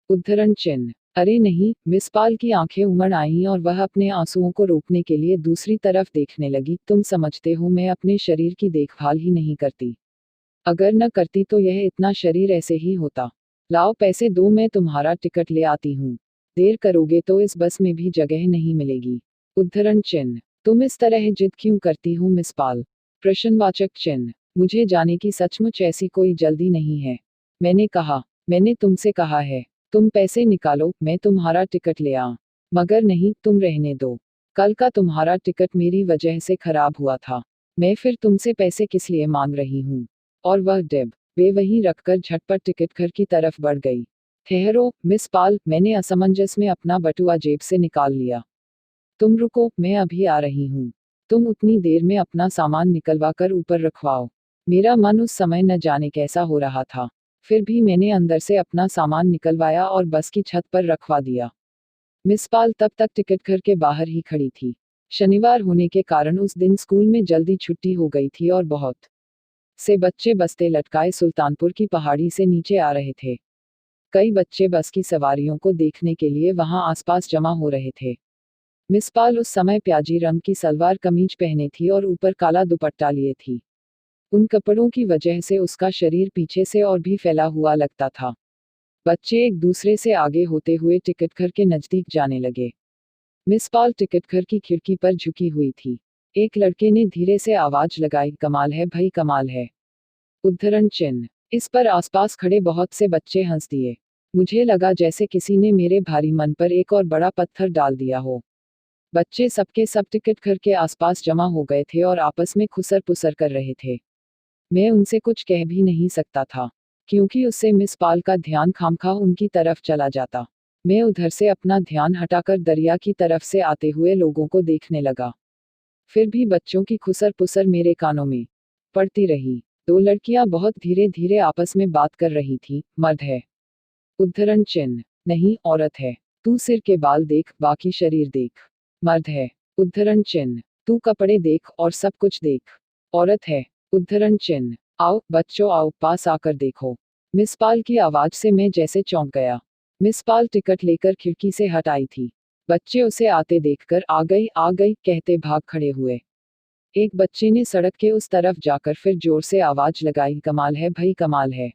उद्धरण चिन्ह। अरे नहीं, मिस पाल की आंखें उमड़ आईं और वह अपने आंसुओं को रोकने के लिए दूसरी तरफ देखने लगी। तुम समझते हो मैं अपने शरीर की देखभाल ही नहीं करती? अगर न करती तो यह इतना शरीर ऐसे ही होता। लाओ पैसे दो, मैं तुम्हारा टिकट ले आती हूँ। देर करोगे तो इस बस में भी जगह नहीं मिलेगी। उद्धरण चिन्ह। तुम इस तरह जिद क्यों करती हो मिस पाल? प्रश्नवाचक चिन्ह। मुझे जाने की सचमुच ऐसी कोई जल्दी नहीं है, मैंने कहा। मैंने तुमसे कहा है, तुम पैसे निकालो, मैं तुम्हारा टिकट ले आऊं। मगर नहीं, तुम रहने दो। कल का तुम्हारा टिकट मेरी वजह से खराब हुआ था। मैं फिर तुमसे पैसे किस लिए मांग रही हूँ? और वह वे वहीं रखकर झटपट टिकट घर की तरफ बढ़ गई। ठहरो मिस पाल, मैंने असमंजस में अपना बटुआ जेब से निकाल लिया। तुम रुको, मैं अभी आ रही हूँ। तुम उतनी देर में अपना सामान निकलवा कर ऊपर रखवाओ। मेरा मन उस समय न जाने कैसा हो रहा था, फिर भी मैंने अंदर से अपना सामान निकलवाया और बस की छत पर रखवा दिया। मिस पाल तब तक टिकट घर के बाहर ही खड़ी थी। शनिवार होने के कारण उस दिन स्कूल में जल्दी छुट्टी हो गई थी और बहुत से बच्चे बस्ते लटकाए सुल्तानपुर की पहाड़ी से नीचे आ रहे थे। कई बच्चे बस की सवारियों को देखने के लिए वहां आसपास जमा हो रहे थे। मिस पाल उस समय प्याजी रंग की सलवार कमीज पहने थी और ऊपर काला दुपट्टा लिए थी। उन कपड़ों की वजह से उसका शरीर पीछे से और भी फैला हुआ लगता था। बच्चे एक दूसरे से आगे होते हुए टिकट घर के नजदीक जाने लगे। मिस पॉल टिकट घर की खिड़की पर झुकी हुई थी। एक लड़के ने धीरे से आवाज लगाई, कमाल है भाई, कमाल है। उद्धरण चिन्ह। इस पर आसपास खड़े बहुत से बच्चे हंस दिए। मुझे लगा जैसे किसी ने मेरे भारी मन पर एक और बड़ा पत्थर डाल दिया हो। बच्चे सबके सब टिकट घर के आसपास जमा हो गए थे और आपस में खुसर पुसर कर रहे थे। मैं उनसे कुछ कह भी नहीं सकता था, क्योंकि उससे मिस पॉल का ध्यान खामखा उनकी तरफ चला जाता। मैं उधर से अपना ध्यान हटाकर दरिया की तरफ से आते हुए लोगों को देखने लगा। फिर भी बच्चों की खुसर पुसर मेरे कानों में पड़ती रही। दो लड़कियां बहुत धीरे धीरे आपस में बात कर रही थी। मर्द है। उद्धरण चिन्ह। नहीं, औरत है। तू सिर के बाल देख, बाकी शरीर देख। मर्द है। उद्धरण चिन्ह। तू कपड़े देख और सब कुछ देख। औरत है। उद्धरण चिन्ह। आओ बच्चों, आओ पास आकर देखो। मिस पॉल की आवाज से मैं जैसे चौंक गया। मिस पॉल टिकट लेकर खिड़की से हट आई थी। बच्चे उसे आते देखकर आ गई कहते भाग खड़े हुए। एक बच्चे ने सड़क के उस तरफ जाकर फिर जोर से आवाज लगाई, कमाल है भाई, कमाल है।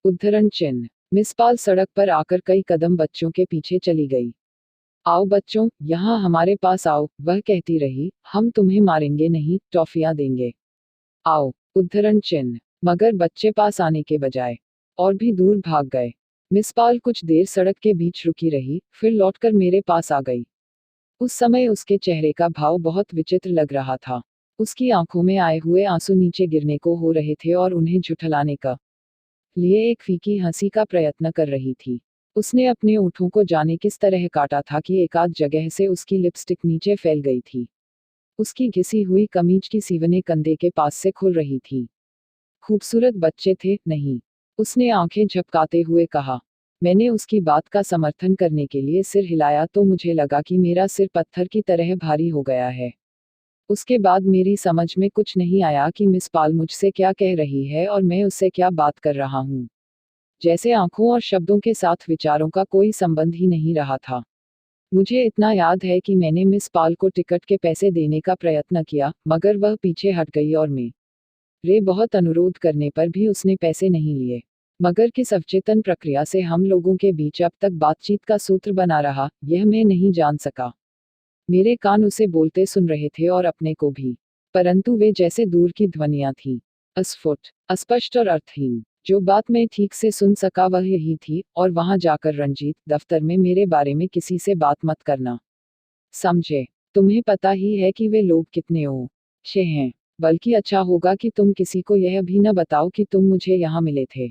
उद्धरण चिन्ह। मिस पॉल सड़क पर आकर कई कदम बच्चों के पीछे चली गई। आओ बच्चों, यहाँ हमारे पास आओ, वह कहती रही, हम तुम्हें मारेंगे नहीं, टॉफियां देंगे। आओ। उद्धरण चिन्ह। मगर बच्चे पास आने के बजाय और भी दूर भाग गए। मिस पॉल कुछ देर सड़क के बीच रुकी रही, फिर लौटकर मेरे पास आ गई। उस समय उसके चेहरे का भाव बहुत विचित्र लग रहा था। उसकी आंखों में आए हुए आंसू नीचे गिरने को हो रहे थे और उन्हें झुठलाने का लिए एक फीकी हंसी का प्रयत्न कर रही थी। उसने अपने ओठों को जाने किस तरह काटा था कि एकाध जगह से उसकी लिपस्टिक नीचे फैल गई थी। उसकी घिसी हुई कमीज की सीवने कंधे के पास से खुल रही थी। खूबसूरत बच्चे थे, नहीं? उसने आंखें झपकाते हुए कहा। मैंने उसकी बात का समर्थन करने के लिए सिर हिलाया तो मुझे लगा कि मेरा सिर पत्थर की तरह भारी हो गया है। उसके बाद मेरी समझ में कुछ नहीं आया कि मिस पॉल मुझसे क्या कह रही है और मैं उससे क्या बात कर रहा हूँ। जैसे आंखों और शब्दों के साथ विचारों का कोई संबंध ही नहीं रहा था। मुझे इतना याद है कि मैंने मिस पॉल को टिकट के पैसे देने का प्रयत्न किया, मगर वह पीछे हट गई और मेरे बहुत अनुरोध करने पर भी उसने पैसे नहीं लिए। मगर किस अवचेतन प्रक्रिया से हम लोगों के बीच अब तक बातचीत का सूत्र बना रहा, यह मैं नहीं जान सका। मेरे कान उसे बोलते सुन रहे थे और अपने को भी, परंतु वे जैसे दूर की ध्वनियां थीं, अस्फुट, अस्पष्ट और अर्थहीन। जो बात मैं ठीक से सुन सका वह यही थी, और वहां जाकर रंजीत, दफ्तर में मेरे बारे में किसी से बात मत करना, समझे? तुम्हें पता ही है कि वे लोग कितने ओछे हैं। बल्कि अच्छा होगा कि तुम किसी को यह भी न बताओ कि तुम मुझे यहाँ मिले थे।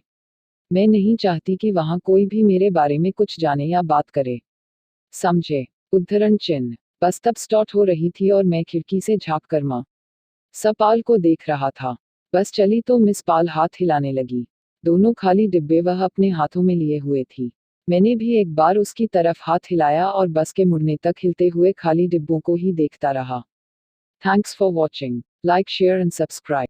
मैं नहीं चाहती कि वहां कोई भी मेरे बारे में कुछ जाने या बात करे, समझे? उद्धरण चिन्ह। बस तब स्टार्ट हो रही थी और मैं खिड़की से झांक कर मां सपाल को देख रहा था। बस चली तो मिस पॉल हाथ हिलाने लगी। दोनों खाली डिब्बे वह अपने हाथों में लिए हुए थी। मैंने भी एक बार उसकी तरफ हाथ हिलाया और बस के मुड़ने तक हिलते हुए खाली डिब्बों को ही देखता रहा। Thanks for watching. Like, share and subscribe.